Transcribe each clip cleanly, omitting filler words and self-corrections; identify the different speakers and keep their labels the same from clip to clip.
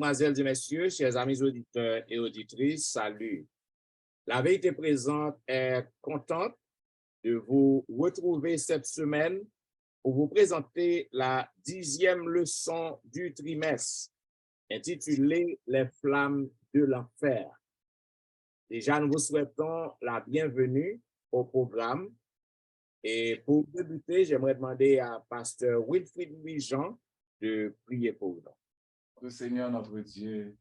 Speaker 1: Mesdemoiselles et messieurs, chers amis auditeurs et auditrices, salut. La vérité présente est contente de vous retrouver cette semaine pour vous présenter la 10e leçon du trimestre, intitulée Les flammes de l'enfer. Déjà, nous vous souhaitons la bienvenue au programme. Et pour débuter, j'aimerais demander à Pasteur Wilfrid Louis-Jean de prier pour nous.
Speaker 2: Que Seigneur notre Dieu,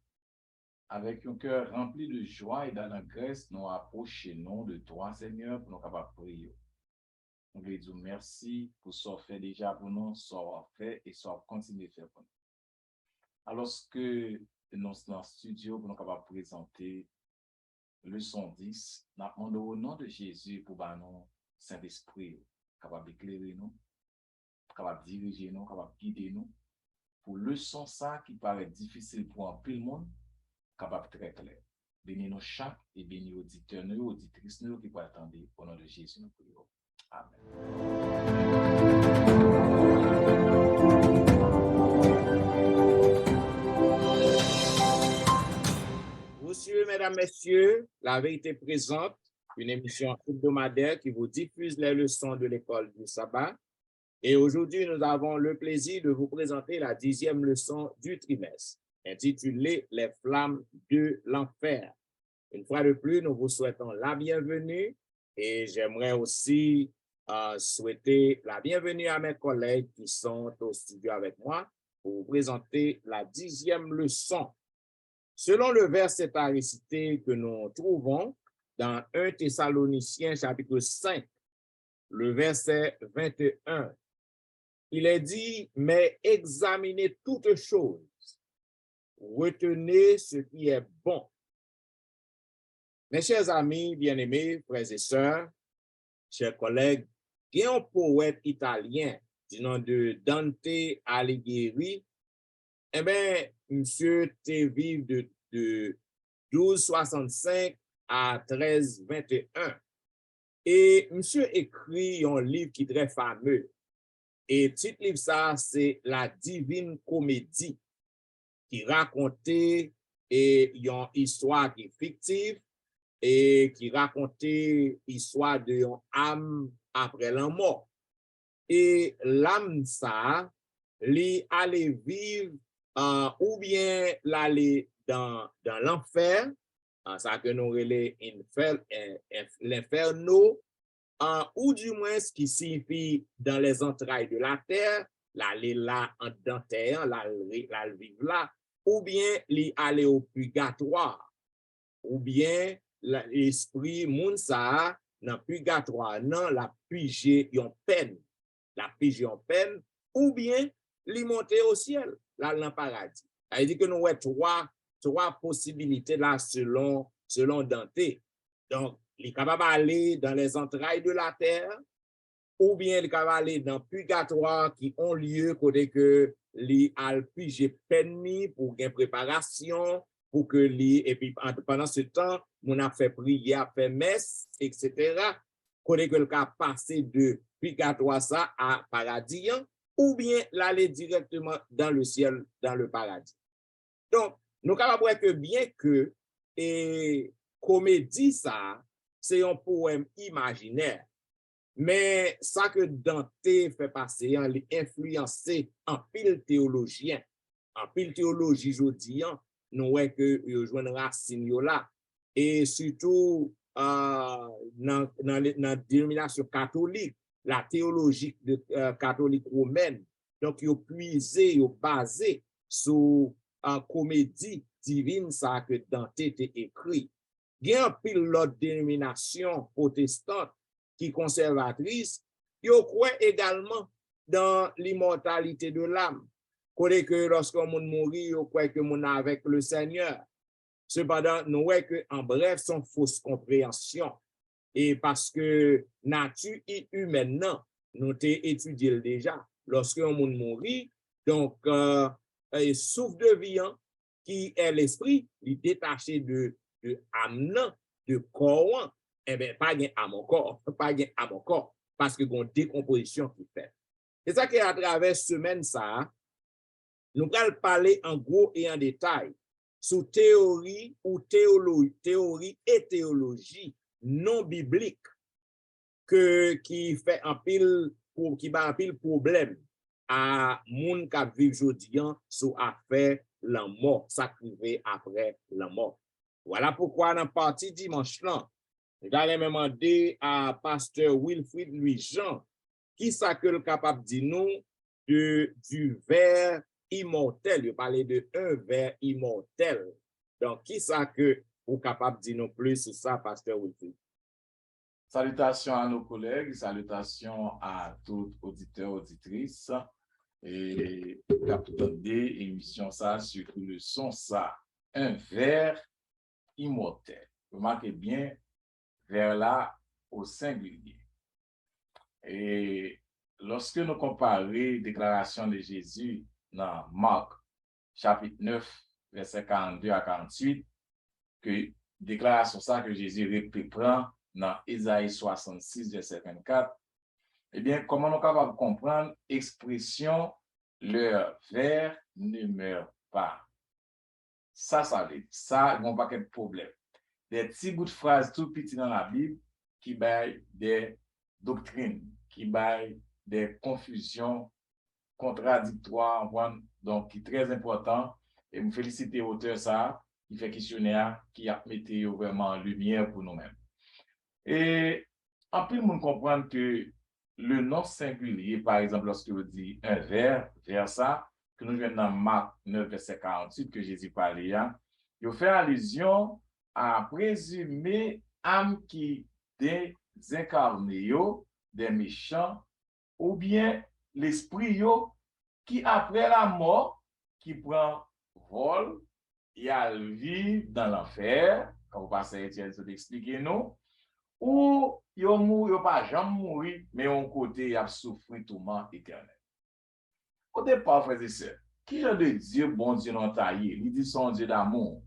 Speaker 2: avec un cœur rempli de joie et d'allégresse, nous approchons de toi, Seigneur, pour nous capables de prier. Nous voulons dire merci pour ce que fait déjà pour nous, ce qu'on fait et ce qu'on continue de faire pour nous. Alors que nous sommes dans le studio pour nous capables de présenter leçon 10, nous demandons au nom de Jésus pour nous Saint-Esprit, capable d'éclairer nous, capable de diriger nous, capable de guider nous. Pour leçon ça qui paraît difficile pour un peu le monde, capable très clair. Bénis nous chaque et bénis auditeurs, nous, auditrices, nous qui peuvent attendre au nom de Jésus, nous prions. Amen.
Speaker 1: Monsieur, mesdames, messieurs, la vérité présente, une émission hebdomadaire qui vous diffuse les leçons de l'école du sabbat. Et aujourd'hui, nous avons le plaisir de vous présenter la 10e leçon du trimestre, intitulée Les flammes de l'enfer. Une fois de plus, nous vous souhaitons la bienvenue et j'aimerais aussi souhaiter la bienvenue à mes collègues qui sont au studio avec moi pour vous présenter la 10e leçon. Selon le verset à réciter que nous trouvons dans 1 Thessaloniciens chapitre 5, le verset 21, il est dit, mais examinez toutes choses, retenez ce qui est bon. Mes chers amis, bien-aimés, frères et sœurs, chers collègues, il y a un poète italien du nom de Dante Alighieri. Eh bien, monsieur te vive de 1265 à 1321. Et monsieur écrit un livre qui est très fameux. Et le titre livre ça, c'est La Divine Comédie, qui racontait une histoire qui est fictive et qui racontait l'histoire d'une âme après la mort. Et l'âme ça, lui allait vivre ou bien l'aller dans l'enfer, ça que nous relais l'inferno, ou du moins ce qui signifie dans les entrailles de la terre, l'aller là en dans terre, la vivre là, ou bien aller au purgatoire, ou bien l'esprit mounsa dans purgatoire, non, la pige en peine, ou bien li monter au ciel, là dans le paradis. Ça dit que nous avons trois possibilités là selon Dante. Donc, il est capable d'aller dans les entrailles de la terre, ou bien il est capable d'aller dans le purgatoire qui ont lieu côté que li al pige peine pour une préparation, pour que et puis pendant ce temps, on a fait prière, fait messe, etc. Côté que le cas passé de purgatoire ça à paradis, ou bien l'aller directement dans le ciel, dans le paradis. Donc, nous avons voir que bien que comédie ça, c'est un poème imaginaire. Mais ça que Dante fait passer, il influencé en pile théologien, en pile théologie jodian, nous voyons que il joue une racine là. Et surtout dans la dénomination catholique, la théologie catholique romaine. Donc, il a puisé, il a basé sur une comédie divine ça que Dante a écrit. Il y a un pile l'autre dénomination protestante qui conservatrice, il croit également dans l'immortalité de l'âme. Côté que lorsqu'on mourit, il croit que mon avec le Seigneur. Cependant, nous voyons que en bref, sont fausses compréhensions. Et parce que nature humaine, nous avons étudié déjà. Lorsqu'on mourit, donc, souffle de vie, qui est l'esprit, il est détaché de âme, de corps, eh bien, pas gain à mon corps, parce que une décomposition qui fait. C'est ça qui à travers semaine ça, Nous allons parler en gros et en détail sous théorie ou théorie et théologie non biblique qui fait un pile qui va un pile problème à moun qui vivent aujourd'hui sur affaire la mort, sacrifié après la mort. Voilà pourquoi dans la partie dimanche là, je vais demander à pasteur Wilfrid Louis-Jean qui ça que le capable de dire nous du ver immortel. Il parlait de un ver immortel. Donc, qui ça que vous capable de dire nous plus sur ça, pasteur Wilfrid?
Speaker 2: Salutations à nos collègues, salutations à tous auditeurs, auditrices et capitaux des émissions ça, surtout le son ça, un ver immortel. Remarquez bien, vers là au singulier. Et lorsque nous comparons la déclaration de Jésus dans Marc, chapitre 9, verset 42 à 48, que déclaration ça que Jésus reprend dans Isaïe 66, verset 24, eh bien, comment nous sommes capables de comprendre l'expression « leur ver ne meurt pas ». Ça veut dire, ça, il n'y a pas de problème. Des petits bouts de phrases tout petits dans la Bible qui baillent des doctrines, qui baillent des confusions contradictoires, donc qui est très important. Et je félicite l'auteur ça, qui fait questionnaire, qui a mis vraiment en lumière pour nous-mêmes. Et en plus, on comprend que le nom singulier, par exemple, lorsque vous dites un vers ça, que nous venons dans Marc 9, verset 48, que Jésus parlait, il fait allusion à présumer âme qui désincarné, des méchants, ou bien l'esprit qui, après la mort, qui prend vol, il a le vivre dans l'enfer, quand vous passez Étienne, vous expliquez nous, ou yo pas jamais mourir, mais on côté il a souffert tourment éternel. Au départ, frères et sœurs, qui est de Dieu, bon Dieu non taillé, il dit son Dieu d'amour.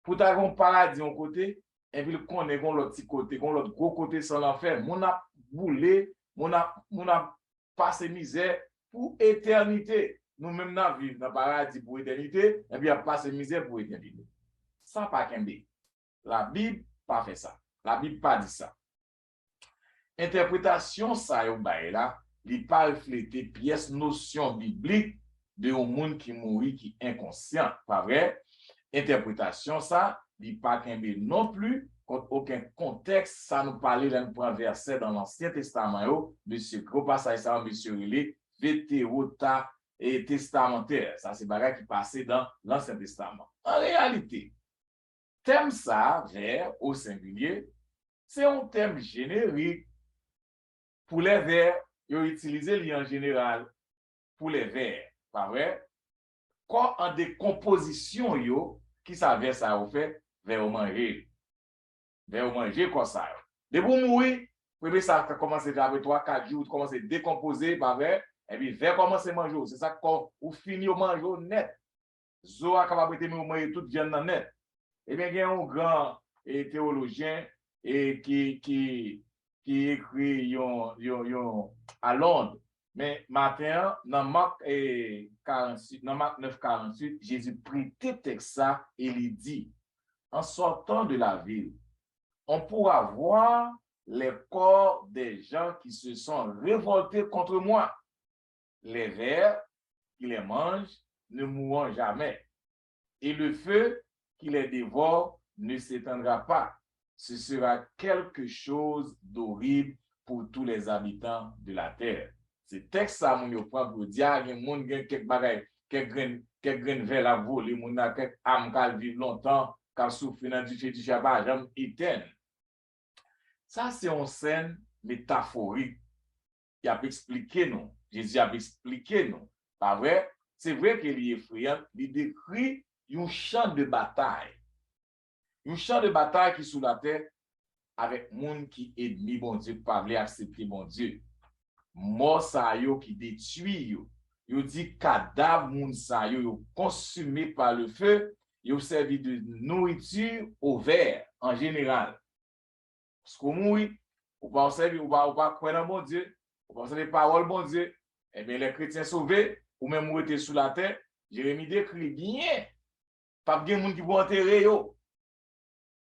Speaker 2: Pour ta un paradis en côté, et puis il connaît l'autre petit côté, l'autre gros côté sans l'enfer, mon a boulé, mon a passé misère pour éternité. Nous-mêmes, nous vivons dans le paradis pour éternité, et puis on passe misère pour éternité. Ça pas qu'un bé. La Bible pas fait ça. La Bible pas dit ça. Interprétation ça yo bail là, il pas refléter pièce notion biblique de un monde qui mourit qui inconscient, pas vrai? Interprétation ça, il pas qu'un bé non plus contre aucun contexte, ça nous parlait d'un point verset dans l'Ancien Testament yo, monsieur gros passage ça monsieur relé vétérota et testamentaire. Ça c'est bagage qui passait dans l'Ancien Testament. En réalité, thème ça, vers au singulier, c'est un thème générique pour les vers, ils ont utilisé en général pour les vers, pas vrai? Quand en décomposition, qui ça vers ça au fait, vers au manger. Vers au manger comme ça. De vous mourir, premier ça commence avec 3-4 jours, commence à décomposer, pas vrai? Et puis vers commencer à manger. C'est ça qu'on finit au manger net. Zo a capable de manger toute viande net. Eh bien, il y a un grand théologien qui écrit à Londres. Mais matin, dans Marc 9, 48, Jésus prit texte ça et il dit, en sortant de la ville, on pourra voir les corps des gens qui se sont révoltés contre moi. Les vers qui les mangent ne mourront jamais. Et le feu qui les dévore ne s'éteindra pas. Ce sera quelque chose d'horrible pour tous les habitants de la terre. C'est texte ça, mon prend pour dire, il y a des gens qui ont quelques bagailles, quelques graines vers la voler, les gens qui ont quelques âmes qui vivent longtemps, qui souffrent dans du fait du Shabbat, jamais éternel. Ça, c'est une scène métaphorique. Il a expliqué nous. Jésus a expliqué nous. Pas vrai? C'est vrai qu'il est effrayant. Il décrit un champ de bataille. Un champ de bataille qui est sous la terre avec monde qui est ennemi bon Dieu, pas voulu accepter bon Dieu. Mort sa yo qui détruit yo. Yo dit cadavre moun sa yo consumé par le feu, yo servi de nourriture au ver en général. Parce que mourir, ou pas servir ou pas croire en bon Dieu, ou pas servir parole bon Dieu, eh bien les chrétiens sauvés ou même mourir sous la terre, Jérémie décrit bien. Pas de gens qui vont enterrer yo.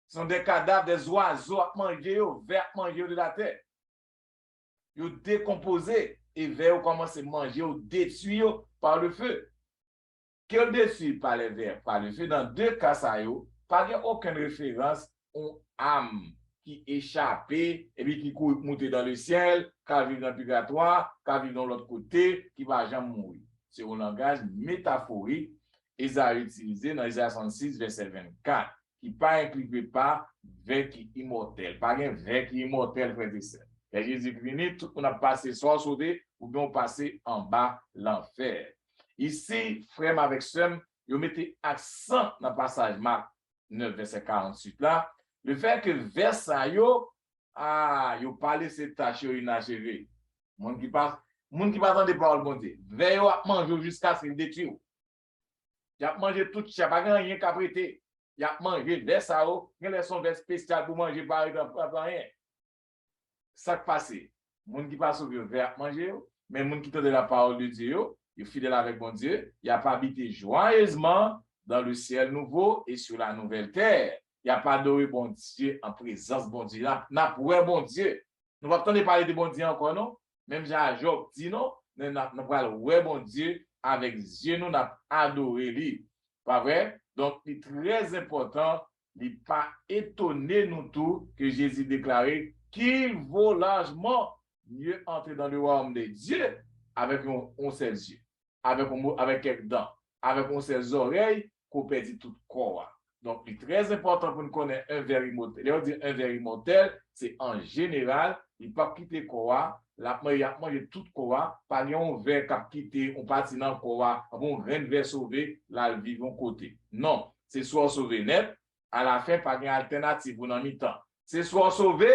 Speaker 2: Ce sont des cadavres, des oiseaux à manger yo, vers manger de la terre. Yo décomposé et vers commencent à manger ou détruire par le feu. Que détruit par les vers, par le feu, dans deux cas, ça yo, pas aucune référence aux âmes qui échappent et puis qui courent monter dans le ciel, qui vivent dans le purgatoire, qui vivent dans l'autre côté, qui ne va jamais mourir. C'est un langage métaphorique, Isaïe utilisé dans Isaïe 66, verset 24, qui ne implique pas vers qui immortel, pas un vers qui immortel, frère et sœur. Et Jésus Christ, tout on a passé soit sauvé, ou bien on passé en bas l'enfer. Ici, frère avec soeur, vous mettez accent dans le passage Marc 9, verset 48 là, le fait que verset yo pas laissé tâche inachevée. Monde qui passe dans des paroles bon Dieu. Veille à manger jusqu'à ce qu'il détruise. Il a mangé tout, il n'y a pas rien qu'à prêter. Il a mangé verset yo, il a son verset spécial pour manger par exemple rien. Ça qui passe. Monde qui passe au vers manger, mais monde qui tente la parole de Dieu, il est fidèle avec bon Dieu, il a pas habité joyeusement dans le ciel nouveau et sur la nouvelle terre. Il n'y a pas adoré bon Dieu en présence bon Dieu. N'a pas bon Dieu. Nous ne pouvons pas parler de bon Dieu encore, non? Même Jean-Job dit non, nous n'avons pas le bon Dieu avec Dieu, nous n'avons adoré lui. Pas vrai? Donc, c'est très important, il n'est pas étonné nous tous que Jésus déclarait qu'il vaut largement mieux entrer dans le royaume de Dieu avec un seul yeux, avec quelques dents, avec un seul oreille, qu'on perdit tout corps. Donc, c'est très important pour nous connaître un ver immortel. Et on dit un ver immortel, c'est en général, il ne peut pas quitter corps, il a mangé tout corps, pas un ver qui a quitté, on partit dans le corps, on rien de ver sauvé, là, il vit de côté. Non, c'est soit sauvé net, à la fin, pas une alternative pour dans mi-temps. C'est soit sauvé,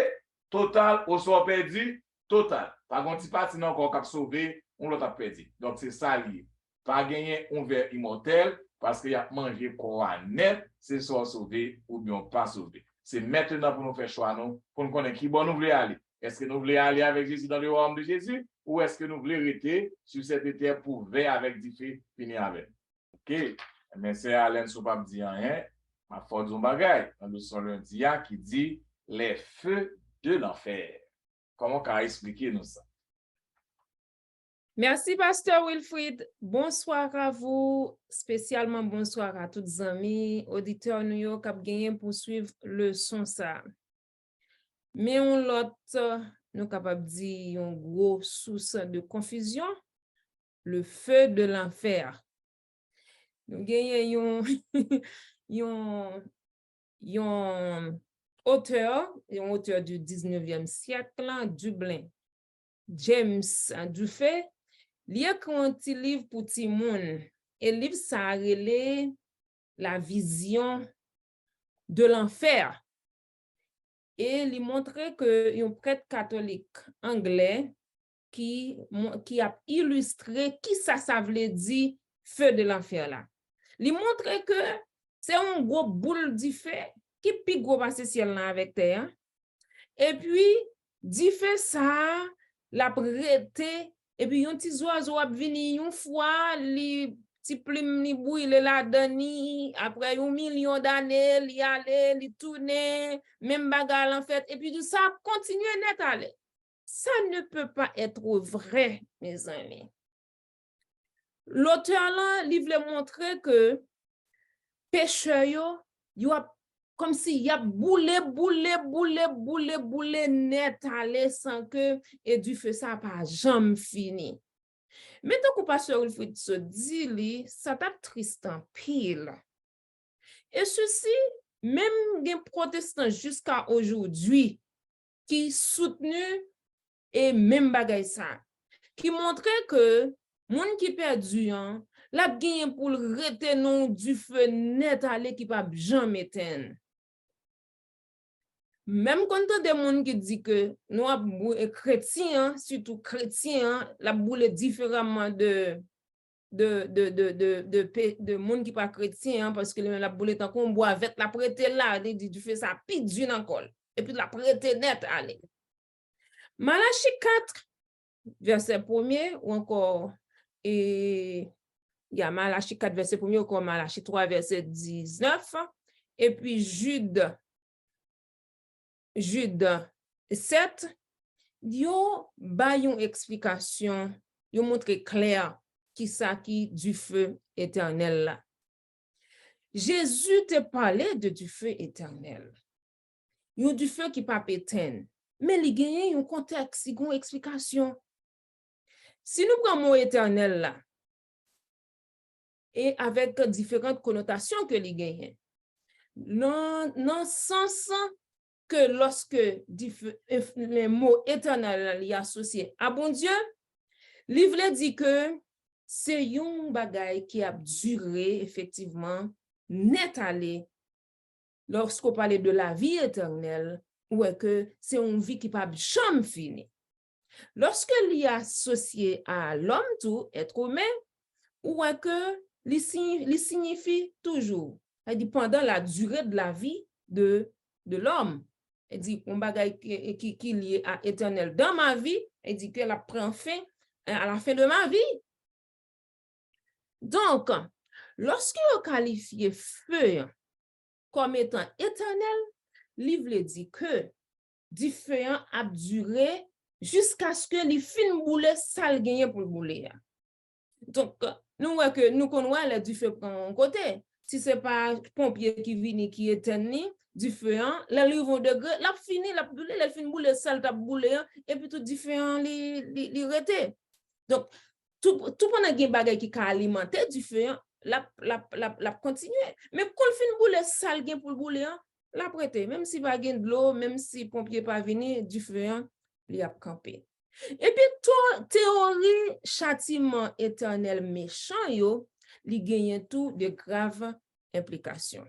Speaker 2: total, ou soit perdu, total. Par contre, si parti dans le corps qui a sauvé, on l'a perdu. Donc, c'est ça lié. Pas gagner un ver immortel, parce qu'il a mangé corps net, c'est soit sauvé ou bien pas sauvé. C'est maintenant pour nous faire choix, non? Pour nous connaître qui bon nous voulons aller. Est-ce que nous voulons aller avec Jésus dans le royaume de Jésus ou est-ce que nous voulons rester sur cette terre pour veiller avec du feu, finir avec? Ok? Mais c'est Alain Soupap dit rien. Ma force du bagage. Dans le son lundi qui dit les feux de l'enfer. Comment qu'on a expliqué nous ça?
Speaker 3: Merci, Pasteur Wilfrid. Bonsoir à vous, spécialement bonsoir à toutes les amis, auditeurs New York, qui gagné pour suivre le son ça. Mais on l'autre, nous capable de dire un gros source de confusion, le feu de l'enfer. Nous gagnons un auteur du 19e siècle, Dublin, James Dufay. Il a écrit un petit livre pour tout le monde. Et le livre, ça a relé la vision de l'enfer. Et il montrait que un prêtre catholique anglais qui a illustré qui ça voulait dire feu de l'enfer là. Il montrait que c'est un gros boule du feu qui pique gros passer ciel là avec terre. Et puis, du feu ça, la prêté. Et puis, yon petit oiseau a vini yon fois, li petit plume ni bouille la dani, après 1 million d'années, li allait, li tourner, même bagarre en fait. Et puis, tout ça continue net aller. Ça ne peut pas être vrai, mes amis. L'auteur là, il voulait montrer que pécheur yo a comme si y a boulé net aller sans que et du feu ça pas jamais fini. Mais tant que pasteur Wilfrid se dit li, ça t'a triste en pile. Et ceci, même des protestants jusqu'à aujourd'hui qui soutenu et même bagay ça, qui montrait que moun qui perdu la gagne pour retenir du feu net aller qui pas jamais éteindre. Même quand des gens qui disent que nous chrétiens, surtout chrétiens, la boule différemment de monde qui pas chrétien parce que la boule est en qu'on boit avec la prêter là, du fait ça pite d'une encore et puis la prêter net aller. Malachie 4 verset 1er ou encore et Il y a Malachie 4, verset 1, comme Malachie 3, verset 19. Et puis Jude 7, yo ba yon explication, yo montre clair qui ça qui du feu éternel là. Jésus te parlait de du feu éternel. Yon du feu qui pas éteint, mais li gagne un contexte, une explication. Si nous prenons mot éternel là, et avec différentes connotations que li gagne, non sens que lorsque le mot éternel est associé à bon Dieu, livre dit que c'est un bagay qui a duré effectivement net allé lorsqu'on parlait de la vie éternelle, ou que c'est une vie qui pas jamais fini. Lorsque l'y associé à l'homme tout, être humain, ou que il signifie toujours, pendant la durée de la vie de l'homme. Il dit, un bagay qui est lié à éternel dans ma vie, il dit qu'elle prend fin à la fin de ma vie. Donc, lorsqu'on qualifie feu comme étant éternel, le livre dit que différent a duré jusqu'à ce que les films boule sale gagné pour bouler. Donc, nous voyons que nous connaissons le du feu prend côté. Si ce n'est pas pompier qui vient qui éteint du feu, les livres de gré, la fini, la boule, la fin boule sale ta boule et puis tout différent les rete. Donc, tout pendant qu'il y a bagay qui a alimenté du feu, la continuer. Mais quand le fin boule sale gen pour boule, la prêter. Même si pas de l'eau, même si pompier pas venir du feu, il a campé. Et puis, théorie châtiment éternel méchant, yo, li gagne tout de graves implications.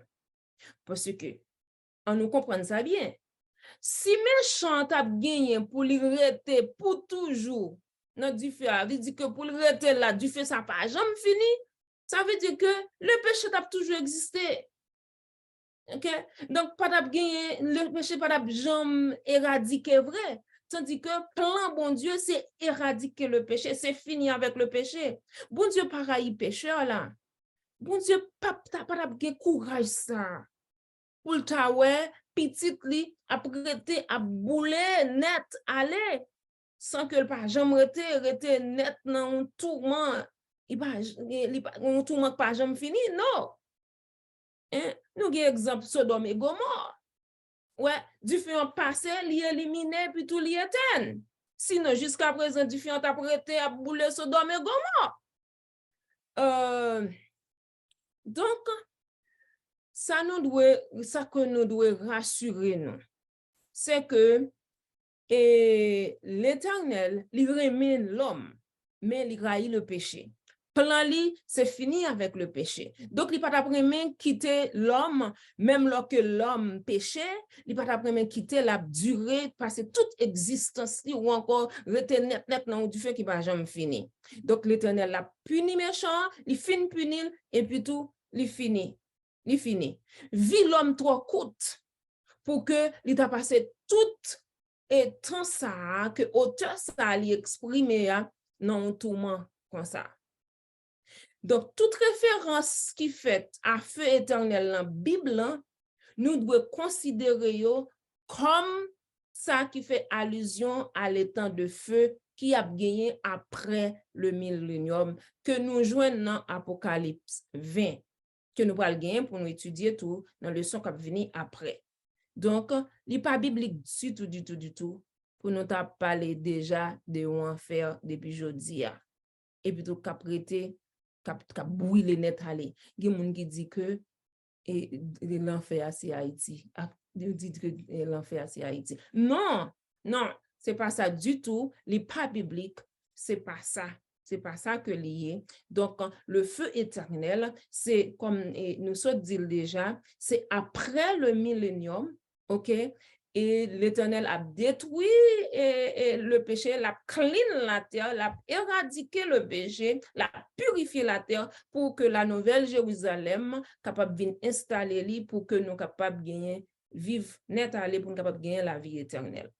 Speaker 3: Parce que, on nous comprend ça bien. Si méchant a gagné pour li rete pour toujours, non du feu, il dit que pour le rete là, du feu, ça pas jamais fini, ça veut dire que le péché a toujours existé. OK? Donc, pas gagné, le péché pas jamais éradiqué vrai. Tandis que plan bon Dieu, c'est éradiquer le péché, c'est finir avec le péché. Bon Dieu, pareil, pécheur là. Bon Dieu, pas de courage ça. Pour le taoué, petit li, après à bouler net, aller, sans que le pas jamais rete net dans un tourment. Il un tourment pas jamais fini, non. Hein? Nous avons exemple Sodome et Gomorrhe. Ouais, du feu en passé, li éliminé, puis tout li éteint. Sinon, jusqu'à présent, du feu en prêté à bouler Sodome et Gomorrhe. Donc, ça que nous devons rassurer nous, c'est que l'Éternel, il remet l'homme, mais il haït le péché. Plan li, c'est fini avec le péché. Donc, il pas après quitter l'homme, même lorsque l'homme péchait, il pas après quitter la durée, passer toute existence ou encore rester net dans du fait qui va jamais finir. Donc, l'Éternel l'a puni méchant, il finit punir et puis tout, il finit. Il finit. Vie l'homme trop courte pour que il t'a passé tout et temps ça que auteur ça lui exprimer non tourment comme ça. Donc, toute référence qui fait à feu éternel dans la Bible, nous devons considérer comme ça qui fait allusion à l'étang de feu qui a gagné après le millénium, que nous joignons dans Apocalypse 20, que nous allons gagner pour nous étudier tout dans le leçon qui va venir après. Donc, il n'est pas biblique du tout, pour nous parler déjà de l'enfer depuis aujourd'hui. Et puis, tout prêter cap brûler net aller. Il y a des gens qui disent que l'enfer c'est Haïti. Ils disent que l'enfer c'est Haïti. Non, c'est pas ça du tout. Les pas bibliques, c'est pas ça. C'est pas ça que lié. Donc, le feu éternel, c'est comme nous sommes dit déjà, c'est après le millénium, OK? Et l'Éternel a détruit le péché, l'a clean la terre, l'a éradiqué le péché, l'a purifié la terre pour que la nouvelle Jérusalem capable de installer pour que nous capables de gagner, vivre net aller pour nous capables de gagner la vie éternelle.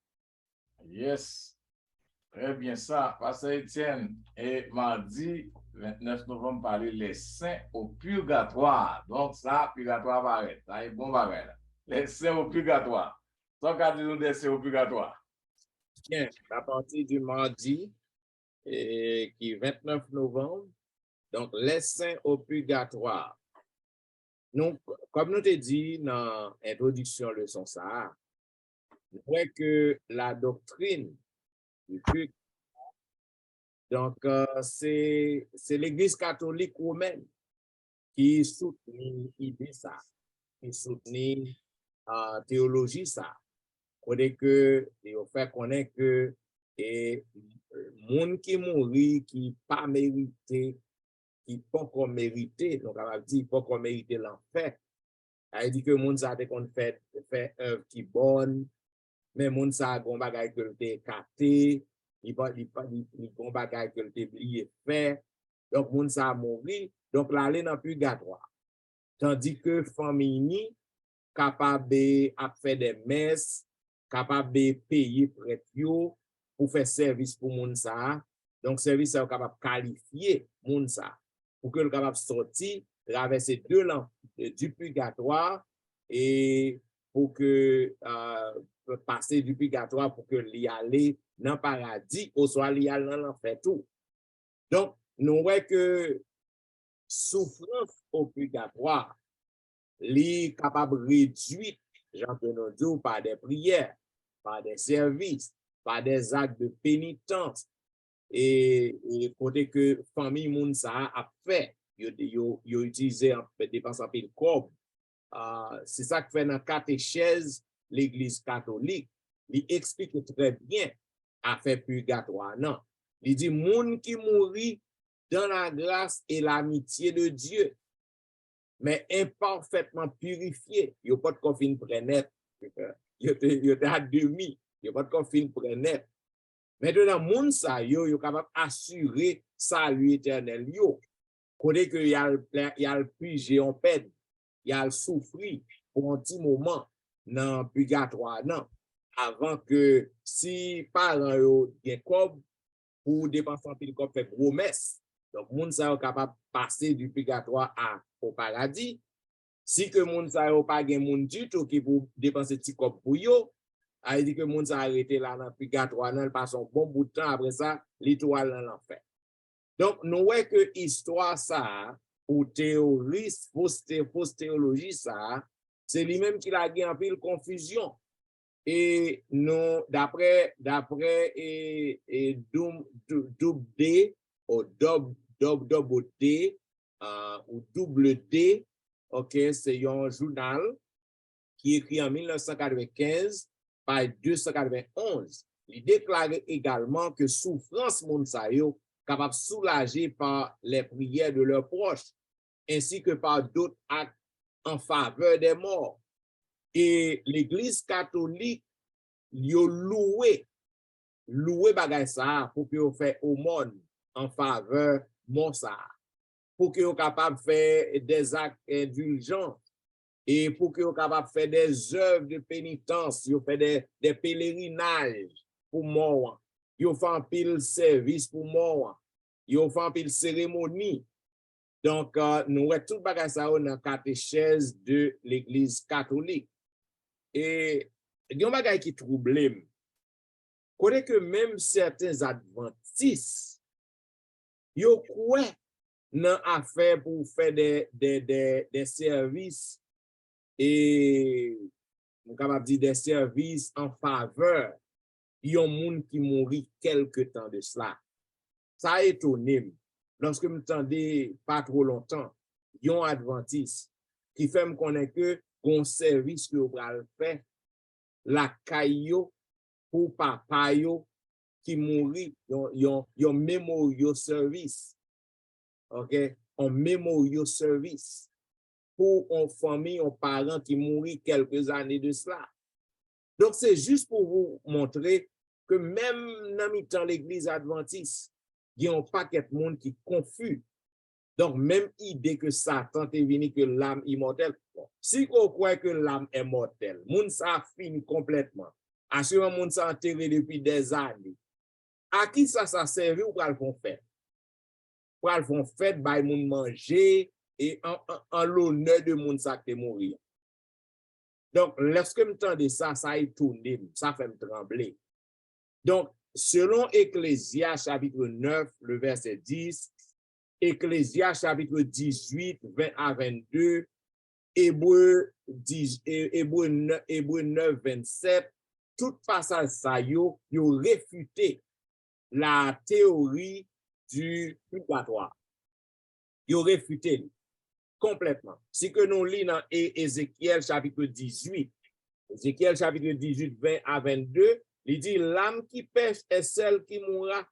Speaker 2: Yes, très bien ça, Pasteur Etienne. Et mardi, 29 novembre, parler les saints au purgatoire. Donc, ça, purgatoire va arrêter. Ça est bon, va arrêter. Les saints au purgatoire. Donc, à dire des saints au purgatoire.
Speaker 1: Bien, à partir du mardi, qui est 29 novembre, donc les saints au purgatoire. Donc, comme nous t'ai dit dans l'introduction leçon ça, nous voyons que la doctrine du purgatoire, donc c'est l'Église catholique romaine qui soutenait l'idée ça, qui soutenait la théologie ça. Côté que, et au fait qu'on est que, et monde qui mourit, qui pas mérité, qui pas qu'on mérité, donc on va dire pas qu'on mérité l'enfer. Elle dit que monde ça qu'on fait œuvre qui bonne, mais monde ça gon bagay que te caté, il gon bagay que te oublié faire. Donc monde ça mourir, donc l'aller dans purgatoire. Tandis que famille capable de faire des messes, capable de payer prêtre pour faire service pour moun ça. Donc service ça capable qualifier moun ça pour que le capable sortir traverser deux lampes du purgatoire et pour que passer du purgatoire pour que l'y aller dans le paradis ou soit l'y aller dans l'enfer tout. Donc nous voyons que souffrance au purgatoire li capable réduire Jean-Benoît dit par des prières, par des services, par des actes de pénitence et côté que famille moun ça a fait yo utilisé en dépense en pile corps. C'est ça que fait dans catéchèse l'église catholique, il explique très bien à faire purgatoire non. Il dit moun qui mourit dans la grâce et l'amitié de Dieu mais imparfaitement purifié. Il n'y a pas de confine prenet. Il y a à demi. Il n'y a pas de confine prenet. Maintenant, moun sa yo, yo capable assurer salut éternel yo. Côté que y a le purgé en peine, y a le souffrir pour un petit moment dans purgatoire non. Avant que si parents yo gen kob pour dépenser un pile kob fait gros messe. Donc moun sa yo capable passer du purgatoire au paradis. Si que moun sa yo pas gen moun du tout qui pour dépenser petit cop pour yo, a dit que moun sa arrêté là dans purgatoire, il passe un bon bout de temps après ça, l'étoile dans l'enfer. Donc nous voyons que histoire ça ou théoriste, fausse théologie ça, c'est lui-même qui l'a gagné en pile confusion. Et nous d'après double D ou double D ou double D, ok, c'est un journal qui est écrit en 1995 par 291. Il déclare également que souffrance moun sa yo capable soulager par les prières de leurs proches, ainsi que par d'autres actes en faveur des morts. Et l'Église catholique yo loué bagay ça pour que yo fait aumône en faveur mort ça, pour que yo capable faire des actes indulgents et pour que yo capable faire des œuvres de pénitence, yo fait des pèlerinages pour mort, yo fait un pile service pour mort, yo fait un pile cérémonie. Donc nous avons tout bagay ça dans la catéchèse de l'Église catholique. Et il y a un bagay qui trouble. Connaît que même certains adventistes yo croient dans affaire pour faire des services et on capable dire des services en faveur yon moun qui mourit quelque temps de cela. Ça étonne lorsque m'entendais pas trop longtemps yon adventiste qui fait me connaître que un service que pral fait la caillou pour papa yo qui mourit yon memorial service. OK, un memorial service pour une famille, un parent qui mourit quelques années de cela. Donc, c'est juste pour vous montrer que même dans le temps l'église adventiste, il y a un paquet de monde qui est confus. Donc, même idée que Satan est venu que l'âme immortelle, si on croit que l'âme est mortelle, monde ça fini complètement. Assurément, monde ça enterré depuis des années. À qui ça servi ou pour le faire? pour aller faire fête, bay moun manger et en l'honneur de moun sa qui mourir. Donc, lorsque m'entendais ça, ça étonne, ça fait me trembler. Donc, selon Ecclésias chapitre 9, le verset 10, Ecclésias chapitre 18, 20 à 22, Hébreu 9, 27, tout passage ça, yo réfuté la théorie du purgatoire. Yo réfuté complètement. Si que nous lisons dans Ézéchiel chapitre 18, 20 à 22, il dit, l'âme qui pêche est celle qui mourra.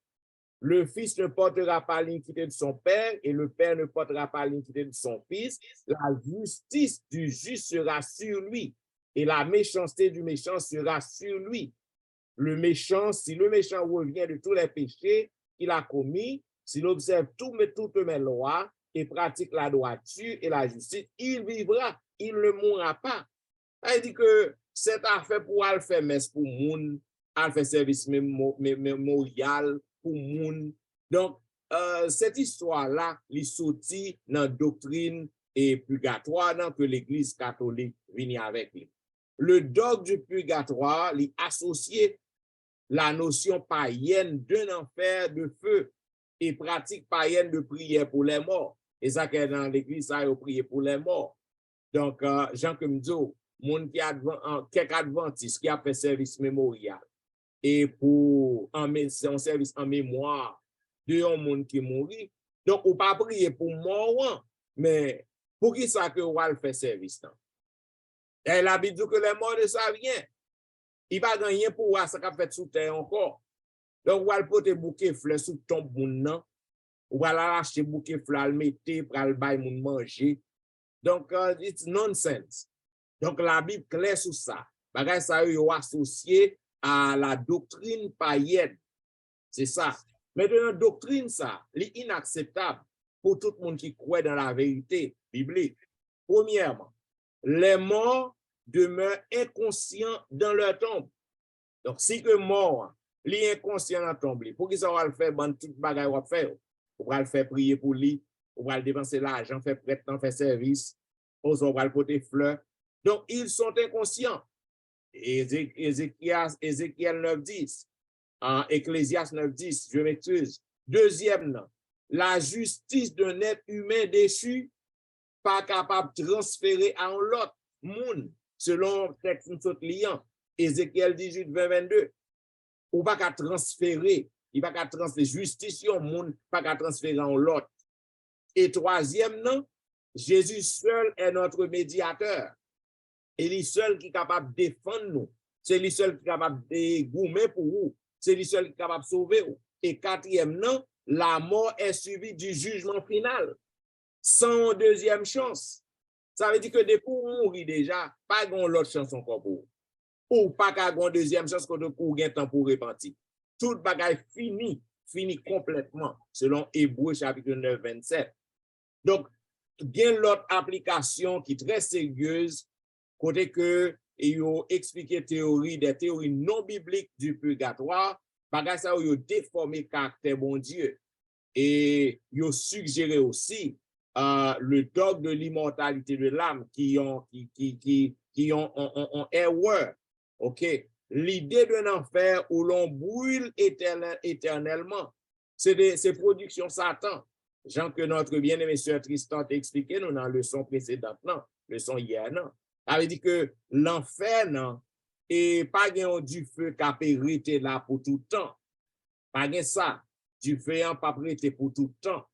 Speaker 1: Le fils ne portera pas l'iniquité de son père et le père ne portera pas l'iniquité de son fils. La justice du juste sera sur lui et la méchanceté du méchant sera sur lui. Le méchant, si le méchant revient de tous les péchés qu'il a commis, s'il observe toutes mes lois et pratique la droiture et la justice, il vivra, il ne mourra pas. Il dit que cette affaire pour aller faire messe pour moun, aller faire service mémorial pour moun. Donc, cette histoire-là, il sortit dans la doctrine et purgatoire que l'Église catholique vient avec lui. Le dogme du purgatoire, il associé la notion païenne d'un enfer de feu et pratique païenne de prière pour les morts. Et ça, que dans l'Église, ça a prié pour les morts. Donc, Jean Kemzo, quelques adventistes qui a fait service mémorial et pour un service en mémoire de un monde qui mourit. Donc, on pas prier pour mort, mais pour qui ça que on va faire service? Et la Bible dit que les morts ne savent rien. Il va gagner pour voir ce qu'a fait sous terre encore. Donc, on va porter bouquet fleurs sous tombe moun, on va lâcher bouquet fleurs, le mettre pour le bail moun manger. Donc, it's nonsense. Donc, la Bible claire sur ça. Bagay ça yo associé à la doctrine païenne. C'est ça. Maintenant, doctrine ça, c'est inacceptable pour tout le monde qui croit dans la vérité biblique. Premièrement, les morts demeurent inconscients dans leur tombe. Donc, si que mort, les inconscients dans la tombe, pour qu'ils ça va le faire, ban tout bagay va faire. On va le faire prier pour lui, on va le dépenser l'argent, faire prêt, faire service, on va le porter fleurs. Donc, ils sont inconscients. Ézéchiel 9.10, Ecclésias 9.10, je m'excuse. Deuxièmement, la justice d'un être humain déchu, pas capable de transférer à un autre monde, selon le texte de client, Ézéchiel 18, 20, 22. Ou pas qu'à transférer, il va qu'à transférer justice au monde, pas qu'à transférer à l'autre. Et troisièmement, Jésus seul est notre médiateur. Et lui seul qui est capable de défendre nous. C'est lui seul qui est capable de goumer pour vous. C'est lui seul qui est capable de sauver vous. Et quatrièmement, la mort est suivie du jugement final. Sans deuxième chance. Ça veut dire que depuis vous mourir déjà, pas de l'autre chance encore pour vous. Ou pas de deuxième chance que vous avez temps pour repentir. Tout bagaille fini complètement, selon Hébreu chapitre 9, 27. Donc, il y a l'autre application qui est très sérieuse, côté que ils ont expliqué des théories non bibliques du purgatoire, bagay ça ils ont déformé le caractère bon Dieu. Et ils ont suggéré aussi le dogme de l'immortalité de l'âme qui ont erreur. OK? L'idée d'un enfer où l'on brûle éternellement, c'est production Satan. Jean que notre bien-aimé sœur Tristan t'a expliqué nous dans la leçon précédente, leçon hier, non. Ça veut dire que l'enfer, non, et pas du feu qui a périté là pour tout le temps. Pas ça, du feu n'a pas prêté pour tout le temps.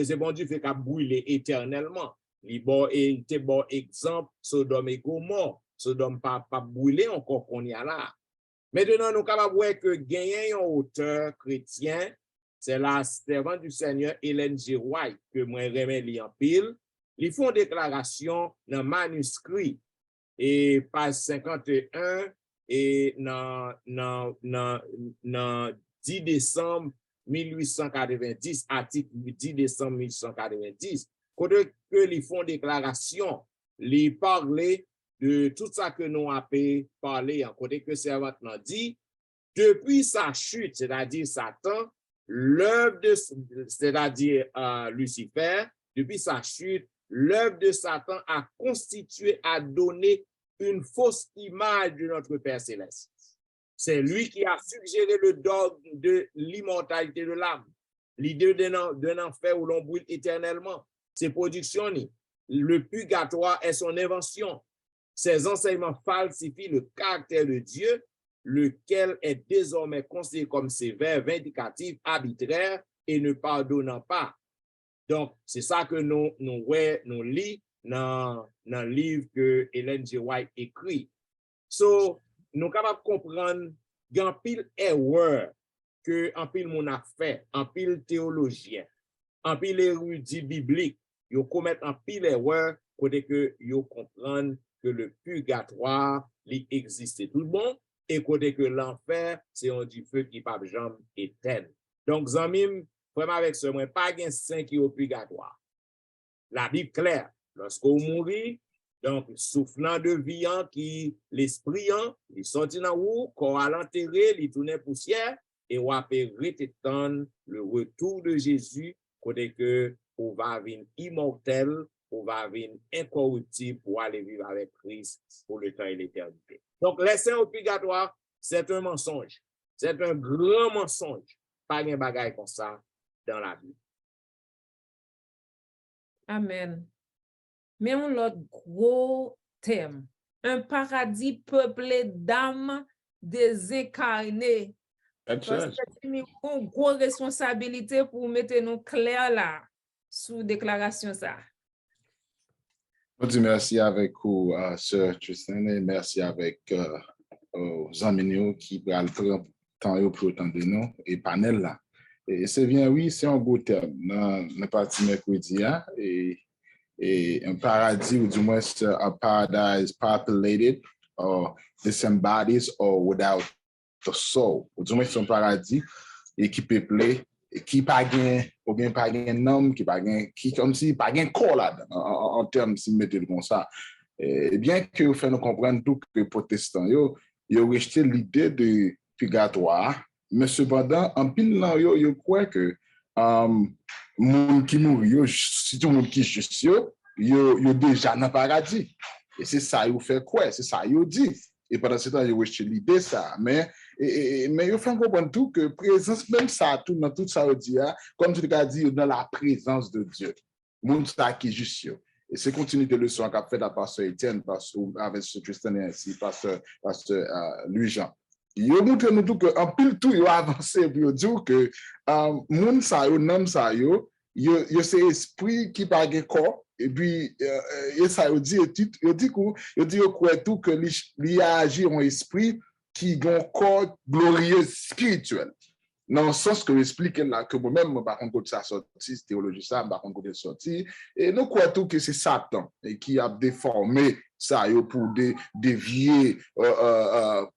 Speaker 1: C'est bon du feu qui a brûlé éternellement. Il était bon exemple, Sodome et Gomorrhe. Sodome pas brûlé encore qu'on y a là. Maintenant, nous sommes capables de voir que gagner un auteur chrétien, c'est la servante du Seigneur Hélène G. White, que moi remets en pile. Ils font déclaration dans le manuscrit et page 51 et dans 10 décembre 1890, article 10 décembre 1890, quand ils font déclaration, ils parlent de tout ça que nous avons parlé, en côté que servante dit, depuis sa chute, c'est-à-dire Satan, l'œuvre de, c'est-à-dire Lucifer, depuis sa chute, l'œuvre de Satan a constitué, a donné une fausse image de notre Père Céleste. C'est lui qui a suggéré le dogme de l'immortalité de l'âme, l'idée d'un enfer où l'on brûle éternellement. Ses productions, le purgatoire est son invention. Ses enseignements falsifient le caractère de Dieu, lequel est désormais considéré comme sévère, vindicatif, arbitraire et ne pardonnant pas. Donc, c'est ça que nous lisons dans le livre que Ellen G. White écrit. So, nous sommes capables de comprendre qu'il y a un pile erreur que un pile mon a fait, un pile théologien, un pile érudit biblique, ils commettent un pile erreur côté que ils comprennent que le purgatoire il existe tout bon et côté que l'enfer c'est un du feu qui pas jamais éteint. Donc zamim vraiment avec ce moins pas gain saint qui au purgatoire. La Bible claire, lorsqu'on mourit, donc soufflant de vie qui l'esprit il sorti dans où corps à l'enterrer, il tourne poussière et on va rétendre le retour de Jésus côté que on va venir immortel, on va venir incorruptible pour aller vivre avec Christ pour le temps et l'éternité. Donc les saints au purgatoire, c'est un mensonge. C'est un grand mensonge. Pas de bagaille comme ça dans la Bible.
Speaker 3: Amen. Mais on a gros thème. Un paradis peuplé d'âmes désincarnées. Parce que nous avons une grosse responsabilité pour mettre nous clairs là, sous déclaration ça.
Speaker 4: Je dis merci avec vous, Sir Tristan, et merci avec aux amis qui prennent le temps pour entendre nous et panel là. Et c'est bien, oui, c'est un beau terme. Dans la partie mercredi, et un paradis, ou du moins un paradise populated, or disembodied, or without the soul. Ou du moins c'est un paradis et qui peuplé, et qui pas gain, ou bien pas gain nom, qui pas gain, qui comme si pas gain corps là, en termes, si vous mettez comme ça. Et bien que vous faites nous comprendre tout que les protestants, ils ont rejeté l'idée de purgatoire, mais cependant, en pile là, ils croient que monde qui mourit, si tout le monde qui est juste, ils déjà dans le paradis. Et c'est ça, ils fait quoi? C'est ça, ils dit. Et pendant ce temps, ils ont rejeté l'idée ça. Mais ils font comprendre tout que présence, même ça, tout dans tout ça, comme tu l'as dit, dans la présence de Dieu. Monde ça qui est juste. Et c'est continuer de leçon qu'a fait la pasteur Étienne, avec ce Tristan et ainsi, pasteur Louis-Jean. Il montre nous tout que en pile tout il a avancé pour dire que monde ça yo nom ça yo c'est esprit qui pas de corps et puis ça yo dit quoi tout que il agit en esprit qui a un corps glorieux spirituel. Dans le sens que j'explique là, que moi-même, par contre, ça sorti, théologie ça, par contre, côté sorti, et nous croyons tout que c'est Satan et qui a déformé ça pour dévier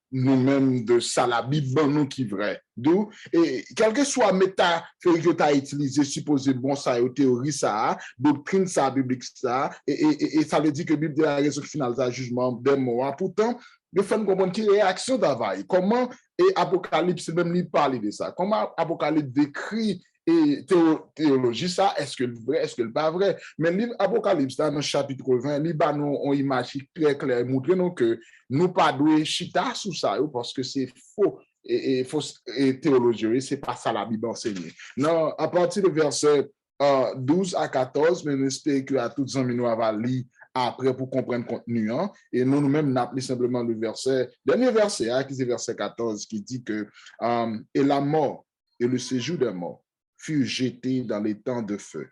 Speaker 4: nous-mêmes de ça, la Bible, nous qui vrai. D'où, et quel que soit métaphore que tu as utilisé, supposé bon ça, théorie ça, doctrine ça, biblique ça, et ça veut dire que la Bible de la résurrection finale, ça, jugement des morts. Pourtant, il faut comprendre qui réaction d'availle. Comment et Apocalypse même lui parle de ça. Comment Apocalypse décrit et théologie ça, est-ce que le vrai, est-ce que le pas vrai? Mais le livre Apocalypse dans le chapitre 20, il a une image très claire, montre nous que nous pas doué chita sous ça parce que c'est faux et fausse théologie, c'est pas ça la Bible enseigne. Non, à partir du verset 12 à 14, mais j'espère que à tous les amis nous avons lu après pour comprendre le contenu. Et nous-mêmes, nous appelons simplement le dernier verset, qui est verset 14, qui dit que et la mort et le séjour des morts furent jetés dans les temps de feu.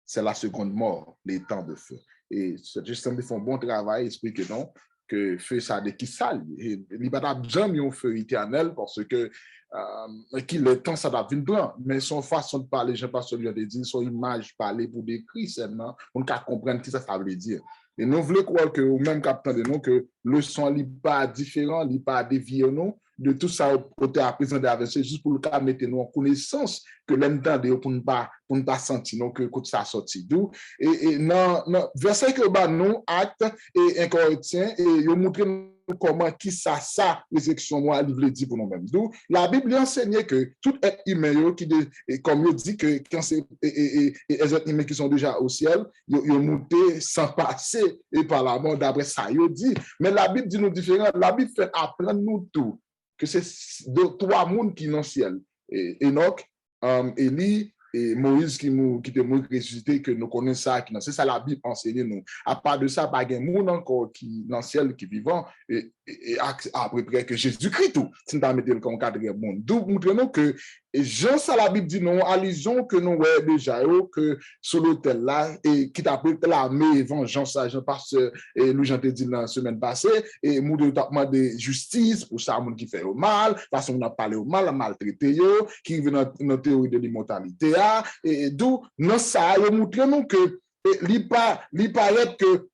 Speaker 4: C'est la seconde mort, les temps de feu. Et justement, ils font un bon travail, expliquent que non, que feu ça de qui sale. Et il n'y a pas jamais un feu éternel parce que le temps ça va venir blanc, mais son façon de parler, je ne sais pas ce que je veux dire, son image parler pour décrire seulement, on ne peut comprendre ce que ça veut dire. Et nous voulons croire que, ou même captant de nous, que le son n'est pas différent, n'est pas dévié, non, de tout ça au théâtre à présenter avec c'est juste pour le cas mettre nous en connaissance que l'entendre pour ne pas sentir non que ça sorti d'où et non verset que bah nous acte et un Corinthiens et il montre comment qui ça résurrection moi il dit pour nous-mêmes. D'où la Bible enseigne que tout être humain qui comme il dit que quand c'est les êtres humains qui sont déjà au ciel, ils monté sans passer et par la mort d'après ça il dit. Mais la Bible dit nous différent. La Bible fait apprendre nous tout que c'est trois mondes qui sont dans le ciel. Enoch, Élie et Moïse qui était mort ressuscité, que nous connaissons ça, c'est ça la Bible enseigne nous. À part de ça, il y a des gens encore qui dans le ciel qui vivant et après que Jésus-Christ tout, si nous mettons comme quatrième monde. D'où montrons que Jean ça la Bible dit non, allusion que nous voyons déjà que sur l'autel là et qui t'appelle l'armée vengeance Jean pasteur et nous j'en te dit la semaine passée et nous devons de justice pour ça monde qui fait au mal parce qu'on a parlé au mal maltraité yo qui vient dans théorie de l'immortalité et d'où non ça montrons que li paraît que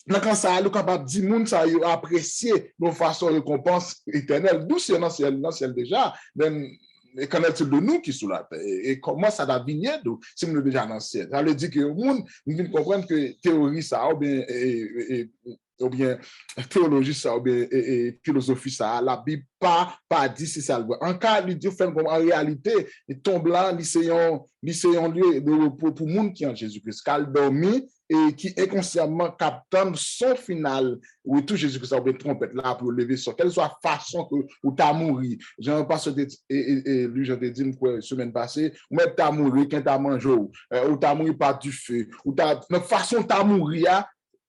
Speaker 4: quand ça est capable de dire monde ça apprécier de façon récompense éternelle d'où c'est dans le ciel déjà et qu'en est-il de nous qui sont là et comment ça va venir si nous sommes déjà dans le ciel. Ça veut dire que le monde nous comprendre que théorie ça ou bien théologie ça ou bien philosophie ça la Bible pas dit si ça le voit en cas lui Dieu fait comme en réalité il tombe là lycéen lieu de repos pour monde qui en Jésus-Christ cal dormi et qui inconsciemment captant son final où tout Jésus-Christ a une trompette là pour lever sur quelle soit façon que ou t'as mouru j'en passe et lui je te dis quoi semaine passée ou même t'as mouru quand t'as mangé ou t'as mouru par du feu ou t'as de façon t'as mouru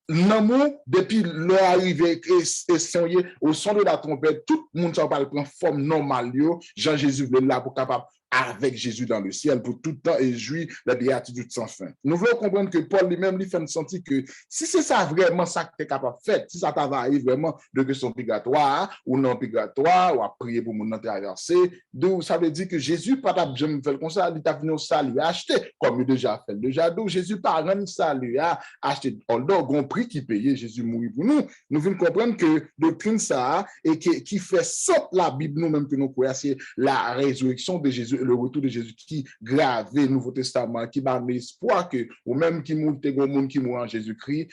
Speaker 4: l'amour depuis leur arrivée et sonner au son de la trompette tout le monde ça va prendre forme normale Jean Jésus veut là pour capable avec Jésus dans le ciel pour tout le temps et jouir la béatitude sans fin. Nous voulons comprendre que Paul lui-même lui fait sentir que si c'est ça vraiment ça que tu es capable de faire, si ça t'arrive vraiment de question purgatoire ou non purgatoire ou à prier pour mon traverser, donc ça veut dire que Jésus pas jamais fait comme ça, il t'a venu au salut acheter comme il déjà fait. Déjà donc Jésus pas rendre salut à acheter on a prix qui payait Jésus mourir pour nous. Nous voulons comprendre que doctrine ça et qui fait sorte la Bible nous-mêmes que nous croyons c'est la résurrection de Jésus le retour de Jésus qui gravé Nouveau Testament, qui m'a mis espoir que, ou même qui monte au monde qui mourra en Jésus-Christ,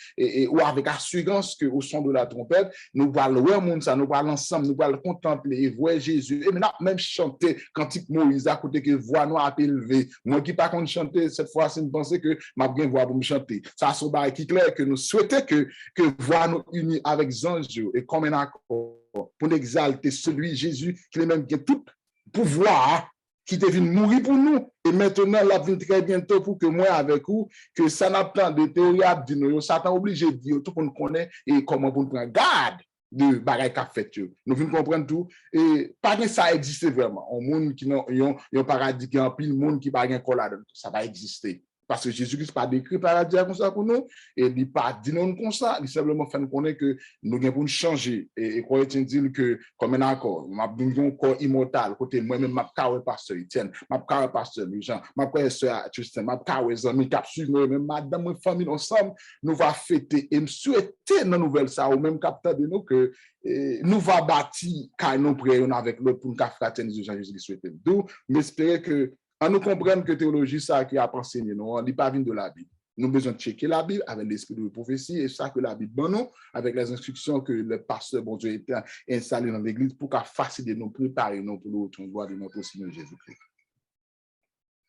Speaker 4: ou avec assurance que au son de la trompette, nous parlons ouais monde ça, nous parlons ensemble, nous parlons contempler et voir Jésus, et maintenant même chanter cantique Moïse à côté que voix noire a élevé. Moi qui pas contre chanter cette fois, c'est une pensée que m'a bien voix pour me chanter. Ça c'est un qui clair que nous souhaitons que voix nous unis avec anges et comme un accord pour exalter celui Jésus qui est même qui a tout pouvoir qui devait mourir pour nous. Et maintenant, la vie très bientôt pour que moi avec vous, que ça n'a pas de théorie à dire, ça t'a obligé de dire tout qu'on connaît et comment pour nous prendre garde de bagaille qu'a fait. Nous venons comprendre tout. Et pas que ça existe vraiment. Un monde qui a un paradis qui est en pile, monde qui n'a pas encore là, ça va exister. Parce que Jésus-Christ n'a pas décrit paradis comme ça pour nous, et il n'a pas dit non comme ça, il simplement fait nous connaître que nous avons pour nous changer. Et quoi est-il dit que, comme un accord, nous avons un corps immortal, côté moi-même, je suis pasteur Etienne, je suis pasteur Jean, je suis pasteur Justin, je suis amis qui suivent nous-mêmes, madame, ma famille ensemble, nous allons fêter et me souhaiter dans la nouvelle ça, ou même capteur de nous que nous allons bâtir quand nous prions avec l'autre pour nous fraterniser Jean-Jésus qui d'où, m'espérer que on nous comprendre que théologie, ça qui a enseigné, nous, on n'est pas venu de la Bible. Nous avons besoin de checker la Bible avec l'esprit de prophétie et ça que la Bible donne nous, avec les instructions que le pasteur, bon Dieu, était installé dans l'église pour qu'à faciliter nous, préparer nous pour le retour de notre Seigneur Jésus-Christ.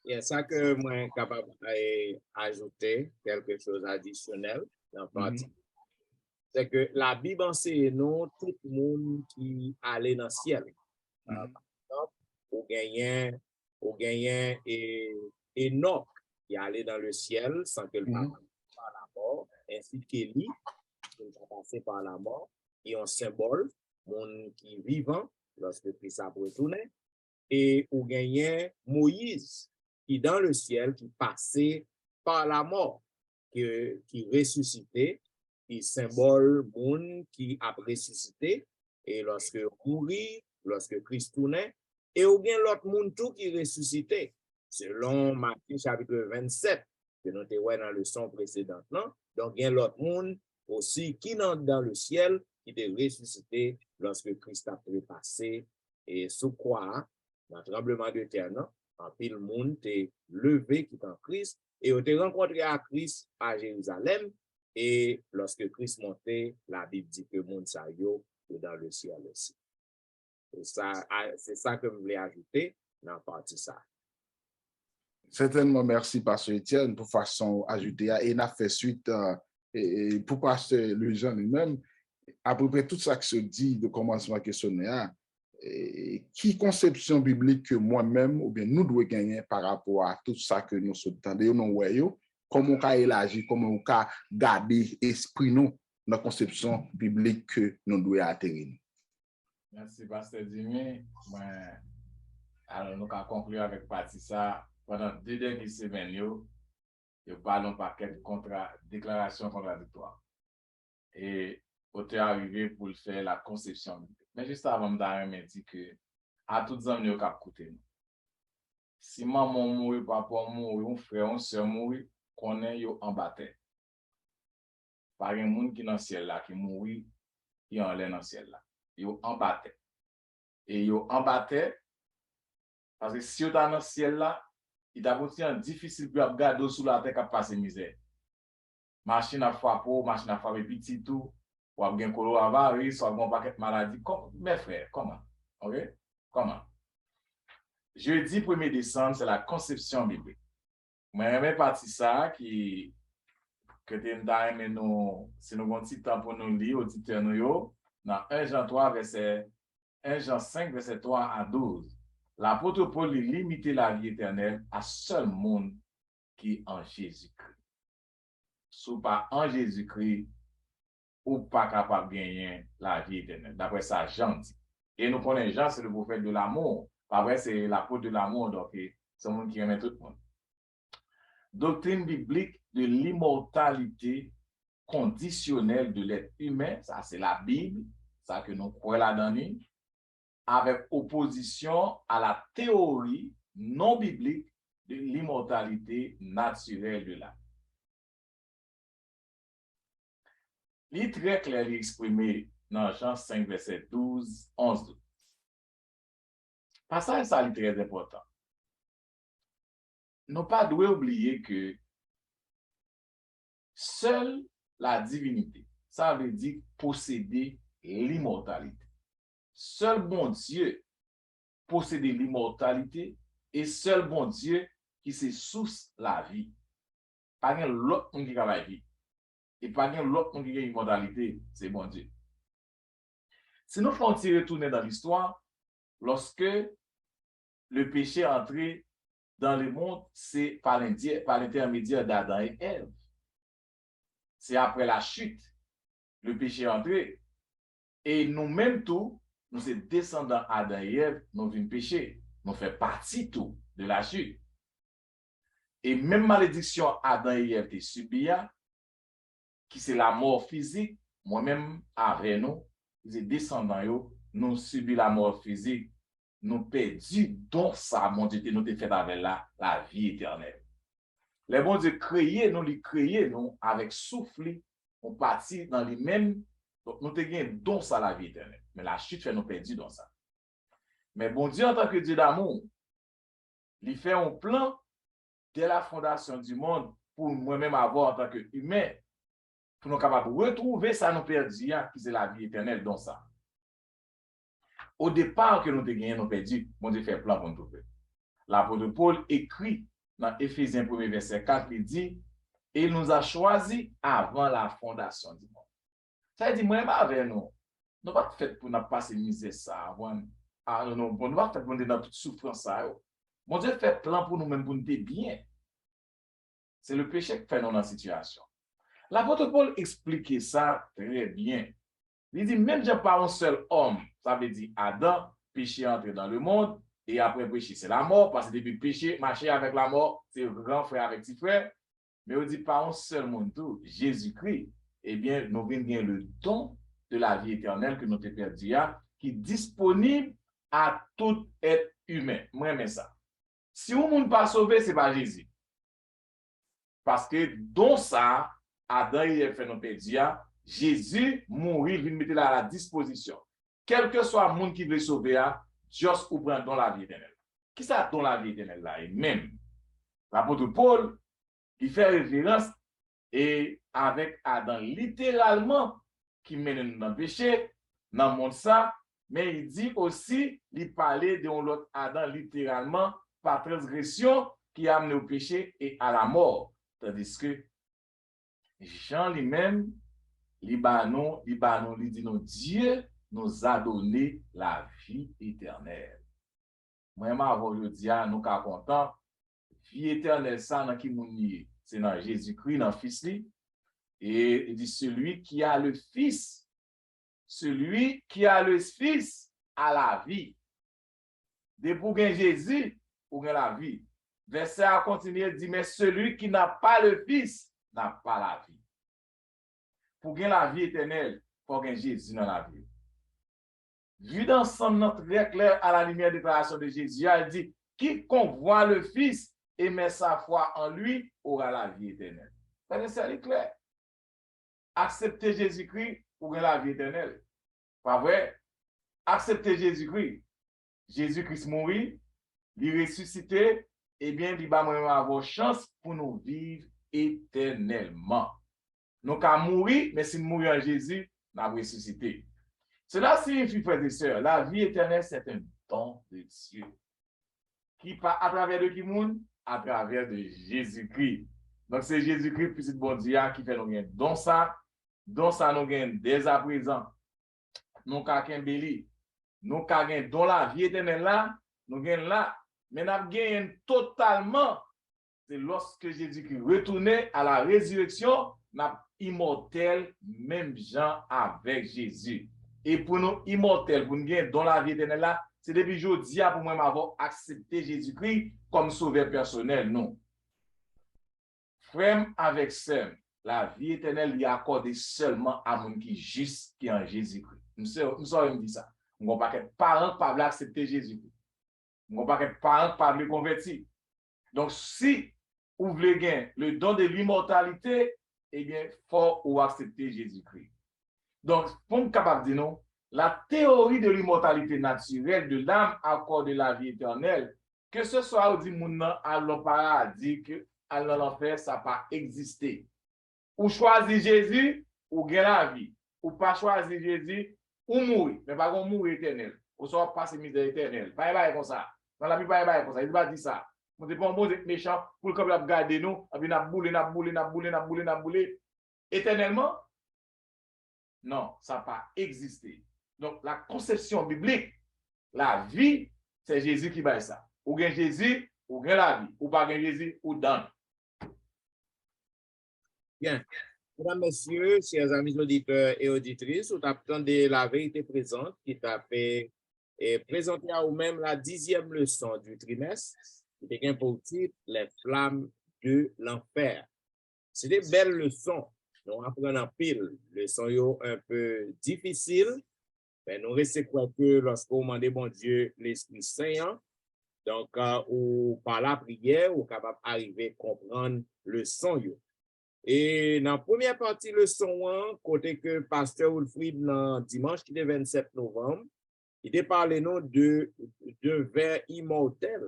Speaker 1: Il y a ça que moi, je suis capable d'ajouter quelque chose d'additionnel dans partie. C'est que la Bible enseigne nous tout le monde qui allait dans le ciel. Par exemple, au gagnant et Enoch qui allait dans le ciel sans que le passe par la mort, ainsi qu'Élie qui est passé par la mort, qui est un symbole, monde qui est vivant lorsque Christ a retourné, et au gagnant Moïse qui est dans le ciel, qui passait par la mort, qui ressuscité, qui symbole monde qui a ressuscité, et lorsque mourit, lorsque Christ tournait, et ou bien l'autre monde tout qui ressuscité, selon Matthieu chapitre 27, que nous avons dans le son précédent. Non? Donc, il y a l'autre monde aussi qui est dans le ciel, qui est ressuscité lorsque Christ a passé et sous quoi, dans le tremblement de terre, non? En pile monde est levé qui est en Christ, et on est rencontré à Christ à Jérusalem, et lorsque Christ montait, la Bible dit que monde ça yo que dans le ciel aussi. Et ça, c'est ça que je voulais ajouter dans la partie ça.
Speaker 4: Certainement, merci, Pasteur Etienne, pour façon ajoutée. Et n'a fait suite et pour Pasteur Louis-Jean lui-même, à peu près tout ça qui se dit de commencement questionnaire, qui conception biblique que moi-même ou bien nous devons gagner par rapport à tout ça que nous entendons, nous voyons, comment on peut élargir, comment on peut garder l'esprit nous dans la conception biblique que nous devons atteindre.
Speaker 2: Merci, Pasteur Dimi. Alors, nous allons conclure avec Patissa. Pendant 2 dernières semaines, nous parlons par quelques déclarations contradictoires. Et auteur arrivé pour faire la conception. Mais juste avant, je me dit que à tous les hommes, nous avons écouté. Si maman mourit, papa mourit, un frère, un soeur mourit, qu'on est en bataille. Par un monde qui est dans le ciel là, qui mourit, qui est en l'air dans le ciel là. Yo en bataille. Et yo en bataille, parce que si vous êtes dans le ciel là, il est difficile pour regarder sous la terre qui passe misère. Machine à frappé, machine à frappé petit tout, ou à bien coronavirus, soit bon paquet de maladies. Mes frères, comment? OK? Comment? Jeudi 1er décembre, c'est la conception biblique. Moi, j'aime partie ça qui que nous, si nous avons un petit temps pour nous lire, auditeurs nous, dans 1 Jean 3, verset 1 Jean 5, verset 3 à 12. L'apôtre Paul limitait la vie éternelle à seul monde qui est en Jésus-Christ. Si pas en Jésus-Christ, ou pas capable de gagner la vie éternelle. D'après ça, Jean dit. Et nous connaissons Jean, c'est le prophète de l'amour. Après, c'est l'apôtre de l'amour, donc c'est le monde qui aime tout le monde. Doctrine biblique de l'immortalité conditionnelle de l'être humain, ça c'est la Bible, ça que nous croyons là-dedans, avec opposition à la théorie non biblique de l'immortalité naturelle de l'âme. Il est très clairement exprimé dans Jean 5, verset 12, 11, 12. Passage ça est très important. Nous pas devons oublier que seule la divinité, ça veut dire posséder l'immortalité. Seul bon Dieu possède l'immortalité et seul bon Dieu qui se source la vie. Pas de l'autre qui a la vie. Et pas de l'autre qui a l'immortalité, c'est bon Dieu. Si nous faisons retourner dans l'histoire, lorsque le péché est entré dans le monde, c'est par l'intermédiaire d'Adam et Ève. C'est après la chute, le péché est entré. Et nous-mêmes tous, nous sommes descendants d'Adam et Ève, nous venons pécher. Nous faisons partie tout de la chute. Et même malédiction Adam et Ève te subi, qui c'est la mort physique, moi-même avec nous, les descendants, nous subissons la mort physique, nous perdons donc ça, mon Dieu, nous te fait avec la vie éternelle. Les bons Dieu créés, nous les créés, nous, avec souffle, on partit dans les mêmes, donc nous te gagnons donc ça la vie éternelle. Mais la chute fait nous perdre dans ça. Mais bon Dieu, en tant que Dieu d'amour, il fait un plan dès la fondation du monde pour moi-même avoir en tant qu'humain, pour nous capables de retrouver ça nous perdu, qui c'est la vie éternelle dans ça. Au départ que nous te gagnons, nous perdu, bon Dieu fait plan pour nous trouver. L'apôtre Paul écrit dans Éphésiens 1 verset 4, il dit, et il nous a choisis avant la fondation du monde. Ça dit, moi, avec nous, nous pas fait pour nous passer misère ça avant. Nous pas fait pour nous dans toute souffrance ça. Mon Dieu fait plan pour nous-mêmes pour nous bien. C'est le péché qui fait nous dans la situation. L'apôtre Paul expliquait ça très bien. Il dit, même j'ai pas un seul homme, ça veut dire Adam, péché entré dans le monde, et après péché, c'est la mort, parce que depuis péché, marcher avec la mort, c'est grand frère avec petit frère. Mais on dit pas un seul monde tout, Jésus-Christ, eh bien, nous venons bien le don de la vie éternelle que nous te perdu, qui est disponible à tout être humain. Moi, j'aime ça. Si on ne peut pas sauver, ce n'est pas Jésus. Parce que dans ça, Adam et Ève fait nos perdu, Jésus mourit, il mettre à la disposition. Quel que soit le monde qui veut sauver, Dieu ouvre dans la vie éternelle. Qui ça dans la vie éternelle là? Et même, l'apôtre Paul, il fait référence et avec Adam littéralement qui mène dans le péché, dans le monde ça, mais il dit aussi, il parlait de l'autre Adam littéralement par transgression qui a amené au péché et à la mort. Tandis que Jean lui-même, il dit non, Dieu nous a donné la vie éternelle. Moi, avant je dis, nous sommes contents, vie éternelle, ça, dans qui nous c'est dans Jésus-Christ, dans le Fils. Et il dit, celui qui a le Fils a la vie. De pour gagner Jésus, pour gagner la vie. Verset a continué, dit, mais celui qui n'a pas le Fils n'a pas la vie. Pour gagner la vie éternelle, il faut gagner Jésus dans la vie. Vu d'ensemble, notre très clair à la lumière de la déclaration de Jésus, il dit, quiconque voit le Fils et met sa foi en lui aura la vie éternelle. C'est clair. Accepter Jésus-Christ pour gagner la vie éternelle. Pas vrai? Accepter Jésus-Christ. Jésus-Christ mourit, il ressuscité, eh bien, il va avoir chance pour nous vivre éternellement. Nous avons mourir, mais si nous mourons en Jésus, nous avons ressuscité. Cela signifie, frères et sœurs, la vie éternelle, c'est un don de Dieu. Qui part à travers de qui monde? À travers de Jésus-Christ. Donc, c'est Jésus-Christ, puis c'est bon Dieu qui fait nous gagner. Donc, ça nous gagne dès à présent. Nous avons béli. Nous avons dans la vie éternelle là, nous gagnons là. Mais nous gagnons totalement. C'est lorsque Jésus-Christ retournait à la résurrection, nous sommes immortels, même gens avec Jésus. Et pour nous immortels, pour nous gagner dans la vie éternelle là, c'est depuis aujourd'hui pour moi avoir accepté Jésus-Christ comme sauveur personnel, non. Frère avec sœur, la vie éternelle lui est accordée seulement à mon qui juste qui est en Jésus-Christ. Nous sommes dit ça. Nous ne pas être parents qui ne accepter Jésus-Christ. Nous ne pas être parents qui ne convertir. Donc, si vous voulez gagner le don de l'immortalité, eh bien, il faut accepter Jésus-Christ. Donc, pour me capable de dire non, la théorie de l'immortalité naturelle de l'âme accorde la vie éternelle, que ce soit au dit moun à l'en paradis, que à l'enfer, ça n'a pas existé. Ou choisir Jésus, ou gagner la vie. Ou pas choisir Jésus, ou mourir. Mais pas qu'on mourir éternel. Ou soit passer misère éternelle. Pas comme ça. Dans la Bible, pas comme ça. Il va dire ça. On ne peut pas être méchant pour que nous garder nous, et puis nous bouler. Éternellement? Non, ça n'a pas existé. Donc, la conception biblique, la vie, c'est Jésus qui va ça. Ou gagne Jésus, ou gagne la vie. Ou pas gagne Jésus, ou donne.
Speaker 1: Bien. Mesdames, Messieurs, chers amis auditeurs et auditrices, vous attendez la vérité présente qui t'a fait présenter à vous-même la 10e leçon du trimestre, qui est pour titre Les flammes de l'enfer. C'est des belles leçons. Nous apprenons en pile. Leçons un peu difficiles. Mais nous restons quoi que lorsqu'on demande bon Dieu l'Esprit Saint, donc ou par la prière, ou capable d'arriver à comprendre le son. Et dans la première partie le son, côté que pasteur Wilfried, dans dimanche qui est 27 novembre, il a parlé nous de vers immortel.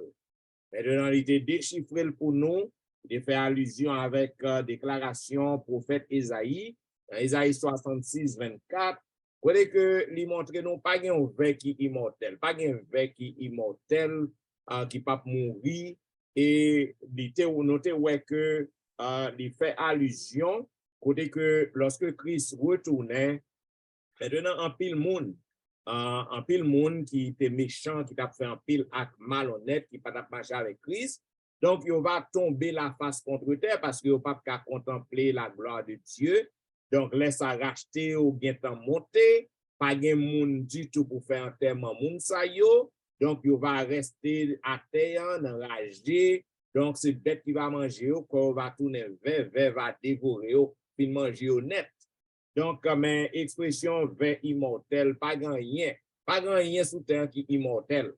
Speaker 1: Mais dans il était déchiffré pour nous, il a fait allusion avec déclaration prophète Ésaïe, dans Ésaïe 66, 24, côté que lui montre non pas un vers qui immortel, pas un vers qui immortel, qui ne peut pas mourir, et il était noté que il fait allusion côté que lorsque Christ retournait, maintenant en pile monde qui était méchant, qui a fait un pile acte malhonnête, qui n'a pas marché avec Christ, donc il va tomber la face contre terre parce qu'il n'a pas qu'à contempler la gloire de Dieu. Donc laisse à racheter ou bien t'en monter, pas de monde du tout pour faire enterrement moun sa yo, donc il va rester à terre, enragé. Donc, c'est bête qui va manger, quand on va tourner vers va dévorer, puis manger au net. Donc, comme une expression vers immortel, pas grand rien sous terre qui est immortel.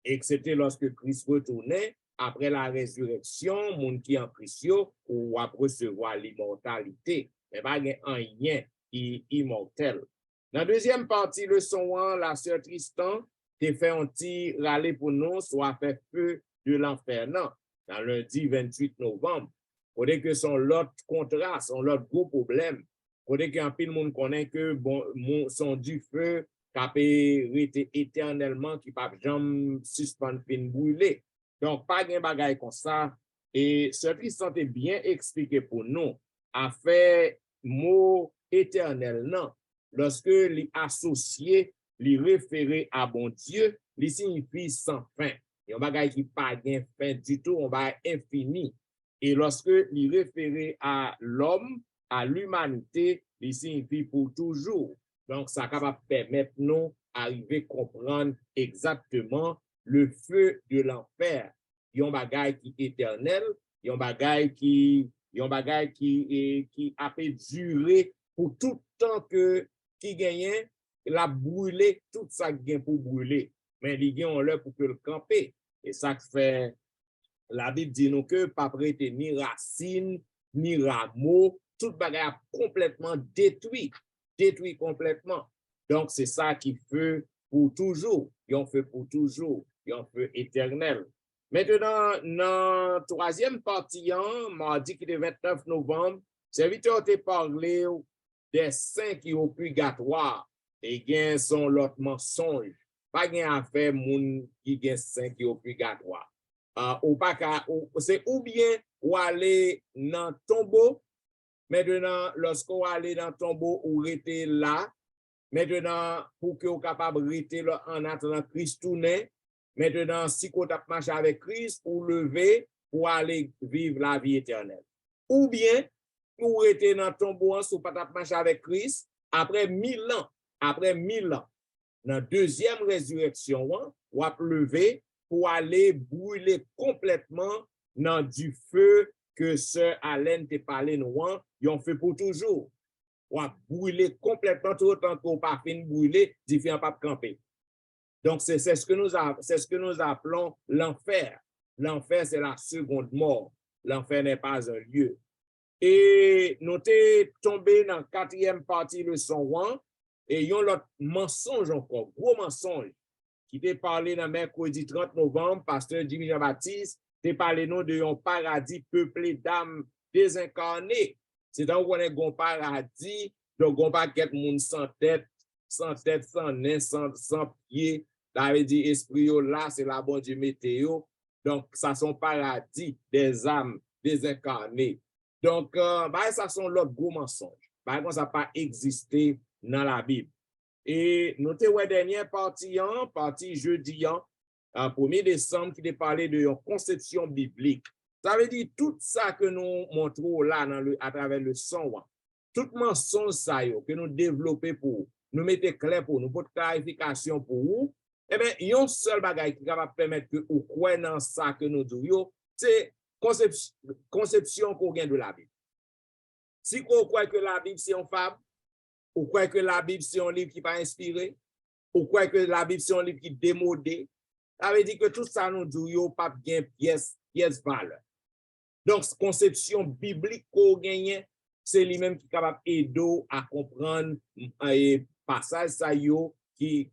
Speaker 1: Excepté lorsque Christ retournait, après la résurrection, monde qui en Christ, ou va recevoir l'immortalité. Mais pas rien qui est immortel. Dans la deuxième partie, le son, la sœur Tristan, te fait un petit râler pour nous, soit fait feu de l'enfer. Non. Dans lundi 28 novembre, côté que son l'autre contrat, son l'autre gros problème, côté qu'un pile monde connaît que bon, son du feu qui rete éternellement, qui pas jamais suspendre fin brûler. Donc, pas de bagaille comme ça. Et ce qui s'était bien expliqué pour nous, a fait mot éternel, non. Lorsque les associés, les référés à bon Dieu, les signifie sans fin. Et on bagaille qui pas de fin du tout, on va infini. Et lorsque les référés à l'homme, à l'humanité, les signifie pour toujours. Donc, ça va permettre nous d'arriver à comprendre exactement le feu de l'enfer. Il y a un bagage qui est éternel, il y a un bagage qui a fait durer pour tout le temps que qui gagne, il a brûlé tout ça qui gagne pour brûler. Mais il y a l'heure pour que le camper. Et ça fait, la Bible dit nous que pas prêter ni racine, ni rameau, tout bagage complètement détruit complètement. Donc, c'est ça qui fait pour toujours. Ils ont fait pour toujours. Ils ont fait éternel. Maintenant, dans la troisième partie, mardi qui est le 29 novembre, serviteur a parlé des saints qui ont purgatoire et gain son l'autre mensonge. Pas gain affaire moun qui gain saints qui ont purgatoire. C'est ou bien ou aller dans le tombeau. Maintenant, lorsqu'on aller dans le tombeau ou rester là, maintenant, pour que vous capable de rester là en attendant Christ tourner, maintenant, si vous avez marché avec Christ, ou lever pour aller vivre la vie éternelle. Ou bien, vous rester dans le tombeau, si vous n'avez pas marché avec Christ, après 1000 ans, dans la deuxième résurrection, vous avez levé pour aller brûler complètement dans du feu que Sœur Alain t'a parlé, nous, ils ont fait pour toujours. On a brûlé complètement tout autant qu'on pas fini brûler, différents pas camper. Donc, c'est ce que nous appelons l'enfer. L'enfer, c'est la seconde mort. L'enfer n'est pas un lieu. Et nous sommes tombés dans la quatrième partie de son 1, et il y a l'autre mensonge encore, gros mensonge, qui t'est parlé dans mercredi 30 novembre, pasteur Jimmy Jean-Baptiste, t'est parlé nous de un paradis peuplé d'âmes désincarnées. C'est dans où on est un paradis, donc on va quelque monde sans tête, sans nez, sans pied. Ça veut dire esprit là, c'est la bonne Dieu météo. Donc, ça sont paradis des âmes désincarnées. Donc, ça sont l'autre gros mensonge. Par exemple, ça n'a pas existé dans la Bible. Et notez la dernière partie jeudi, 1er décembre, qui est parlé de conception biblique. Ça veut dire tout ça que nous montrons là à travers le son, tout mensonge ça que nous développons pour nous mettre clair pour nous, pour clarification pour vous, eh bien, il y a un seul bagage qui va permettre que vous croyez dans ça que nous disons, c'est conception qu'on gagne de la Bible. Si vous croyez que la Bible c'est une fable, vous croyez que la Bible c'est un livre qui n'est pas inspiré, vous croyez que la Bible c'est un livre qui est démodé, ça veut dire que tout ça nous disons pas bien pièce valeur. Donc, conception biblique qu'on gagne, c'est lui-même qui est capable d'aider à comprendre un passage ça qui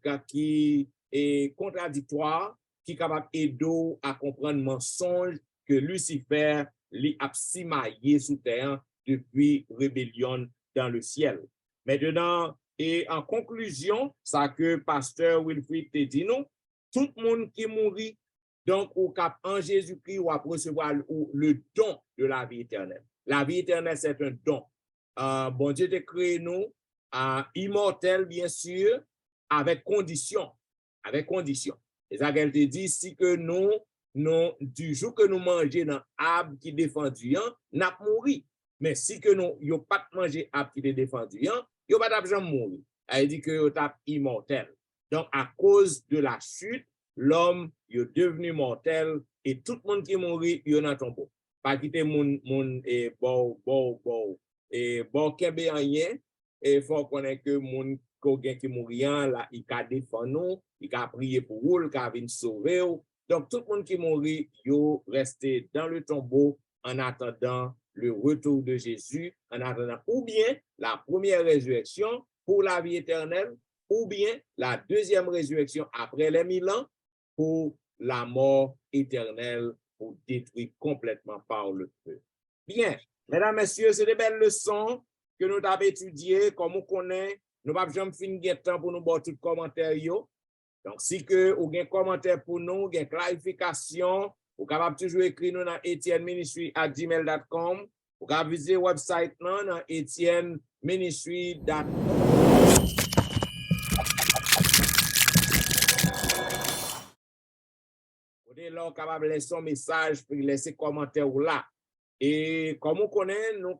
Speaker 1: est contradictoire, qui est capable d'aider à comprendre le mensonge que Lucifer lui a simaillé sous terre depuis rébellion dans le ciel. Maintenant, et en conclusion, ça que pasteur Wilfrid te dit non, tout le monde qui mourit, donc au cap en Jésus-Christ, on va recevoir le don de la vie éternelle. La vie éternelle, c'est un don. Bon Dieu te crée nous immortels, bien sûr, avec condition. Avec condition. Et ça qu'elle te dit, si que nous, du jour que nous mangeons dans l'arbre qui est défendu, nous avons mouru. Mais si que nous n'avons pas mangé l'arbre qui est défendu, nous n'avons pas jamais mourir. Elle dit que nous sommes immortels. Donc, à cause de la chute, l'homme est devenu mortel et tout le monde qui est mort, il est dans le tombeau. Pas quitter mon kembe rien et faut connaître que mon quelqu'un qui mourir là, il a défendu nous, il a prié pour vous, il a venir sauver. Donc tout le monde qui mourit, il resté dans le tombeau en attendant le retour de Jésus, en attendant ou bien la première résurrection pour la vie éternelle, ou bien la deuxième résurrection après les 1000 ans pour la mort éternelle, pour détruire complètement par le feu. Bien, mesdames, messieurs, c'est des belles leçons que nous avons étudiées, comme on connaît nous pas jamais fin gen temps pour nous voir tout commentaire yo. Donc si que ou gen commentaire pour nous, gen clarification, ou capable toujours écrire nous dans etienneministry@gmail.com, ou capable visiter website dans etienneministry.com. Côté là, capable laisser un message pour laisser commentaire ou là. Et comme on connaît, nous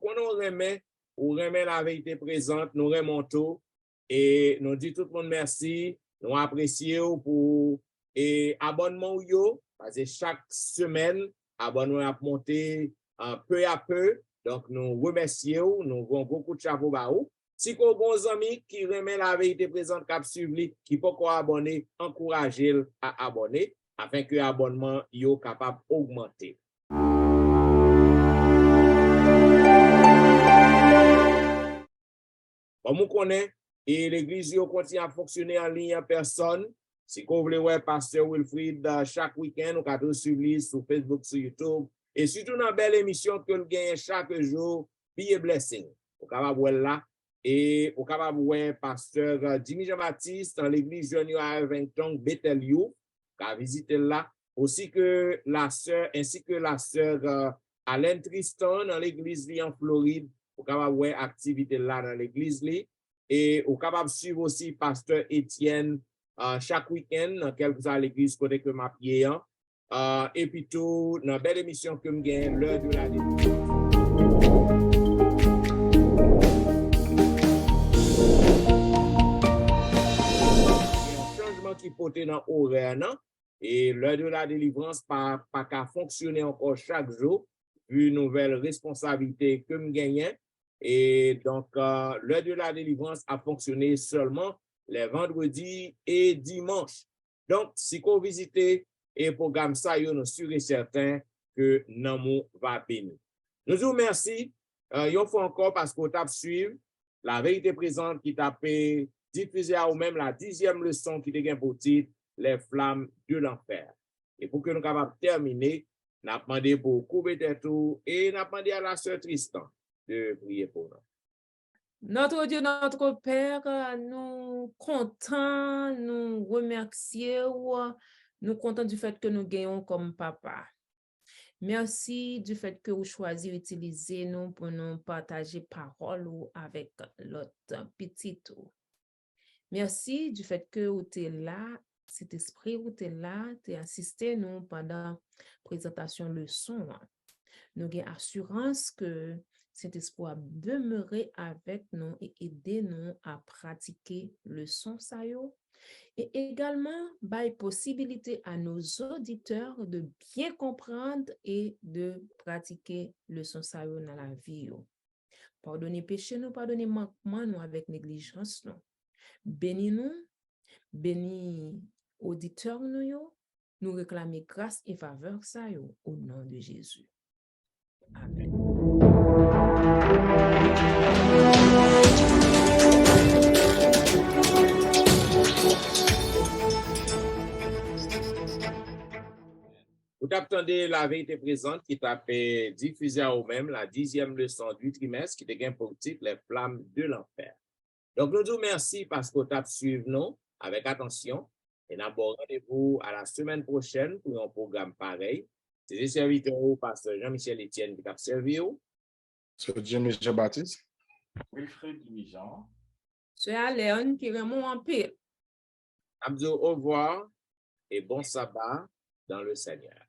Speaker 1: remet la vérité présente, nous remontons et nous dit tout le monde merci, nous apprécions pour et abonnement yo parce que chaque semaine abonnement a monté peu à peu. Donc nous remercions, nous avons beaucoup de chapeau ba ou. Si vous avez amis qui remet la vérité présente cap suivre qui peut abonner, encourager à abonner afin que l'abonnement yo capable d'augmenter. Comme on connaît, et l'église continue à fonctionner en ligne en personne. Si vous voulez voir Pasteur Wilfrid chaque week-end, vous pouvez suivre sur Facebook, sur YouTube. Et surtout dans une belle émission que nous gagnons chaque jour, Be a Blessing. Vous pouvez voir là. Et vous pouvez voir Pasteur Jimmy Jean-Baptiste dans l'église Junior à Irvington, Bethel You. Vous pouvez visiter là. Aussi que la sœur, ainsi que la sœur Alain Tristan dans l'église en Floride. Vous pouvez voir activité là dans l'église. Et vous pouvez suivre aussi Pasteur Étienne chaque week-end, dans quelle que soit l'église côté que ma pied. Et puis tout, dans une belle émission que je gagne, l'heure de la délivrance. Il y a un changement qui porte dans l'horaire, non? Et l'heure de la délivrance pas qu'à fonctionner encore chaque jour, vu une nouvelle responsabilité que je gagne. Et donc, l'heure de la délivrance a fonctionné seulement les vendredis et dimanches. Donc, si vous visitez le programme ça, nous sûr et certain que Namou va bénir. Nous vous remercions. Une fois encore parce qu'on tape suivre la vérité présente qui t'a diffusé à vous-même la 10e leçon qui devient pour titre les flammes de l'enfer. Et pour que nous capables de terminer, nous avons demandé pour couper tête et nous avons demandé à la sœur Tristan de prier pour nous.
Speaker 3: Notre Dieu, notre Père, nous comptons, nous remercions, nous comptons du fait que nous gagnons comme papa. Merci du fait que vous choisissez d'utiliser nous pour nous partager parole avec l'autre petit. Merci du fait que vous êtes là, cet esprit vous êtes là, tu as assisté nous pendant la présentation leçon. Nous avons assurance que cet esprit a demeuré avec nous et aider nous à pratiquer le son sayo et également by possibilité à nos auditeurs de bien comprendre et de pratiquer le son sayo dans la vie. Pardonnez péché nous, pardonnez manquement nous avec négligence nous. Bénis nous, bénis auditeurs nous réclamer grâce et faveur sayo au nom de Jésus. Amen.
Speaker 1: Vous attendez la vérité présente qui t'a fait diffuser à vous-même la 10e leçon du trimestre qui devient pour titre les flammes de l'enfer. Donc, nous vous remercions parce que vous avez suivi nous avec attention et nous avons rendez-vous à la semaine prochaine pour un programme pareil. C'est les serviteurs, pasteur Jean-Michel Etienne qui a servi.
Speaker 4: Sir Jimmy Jean-Baptiste.
Speaker 2: Wilfrid Louis-Jean.
Speaker 3: C'est Léon qui remonte en pile.
Speaker 1: Abdou, au revoir et bon sabbat dans le Seigneur.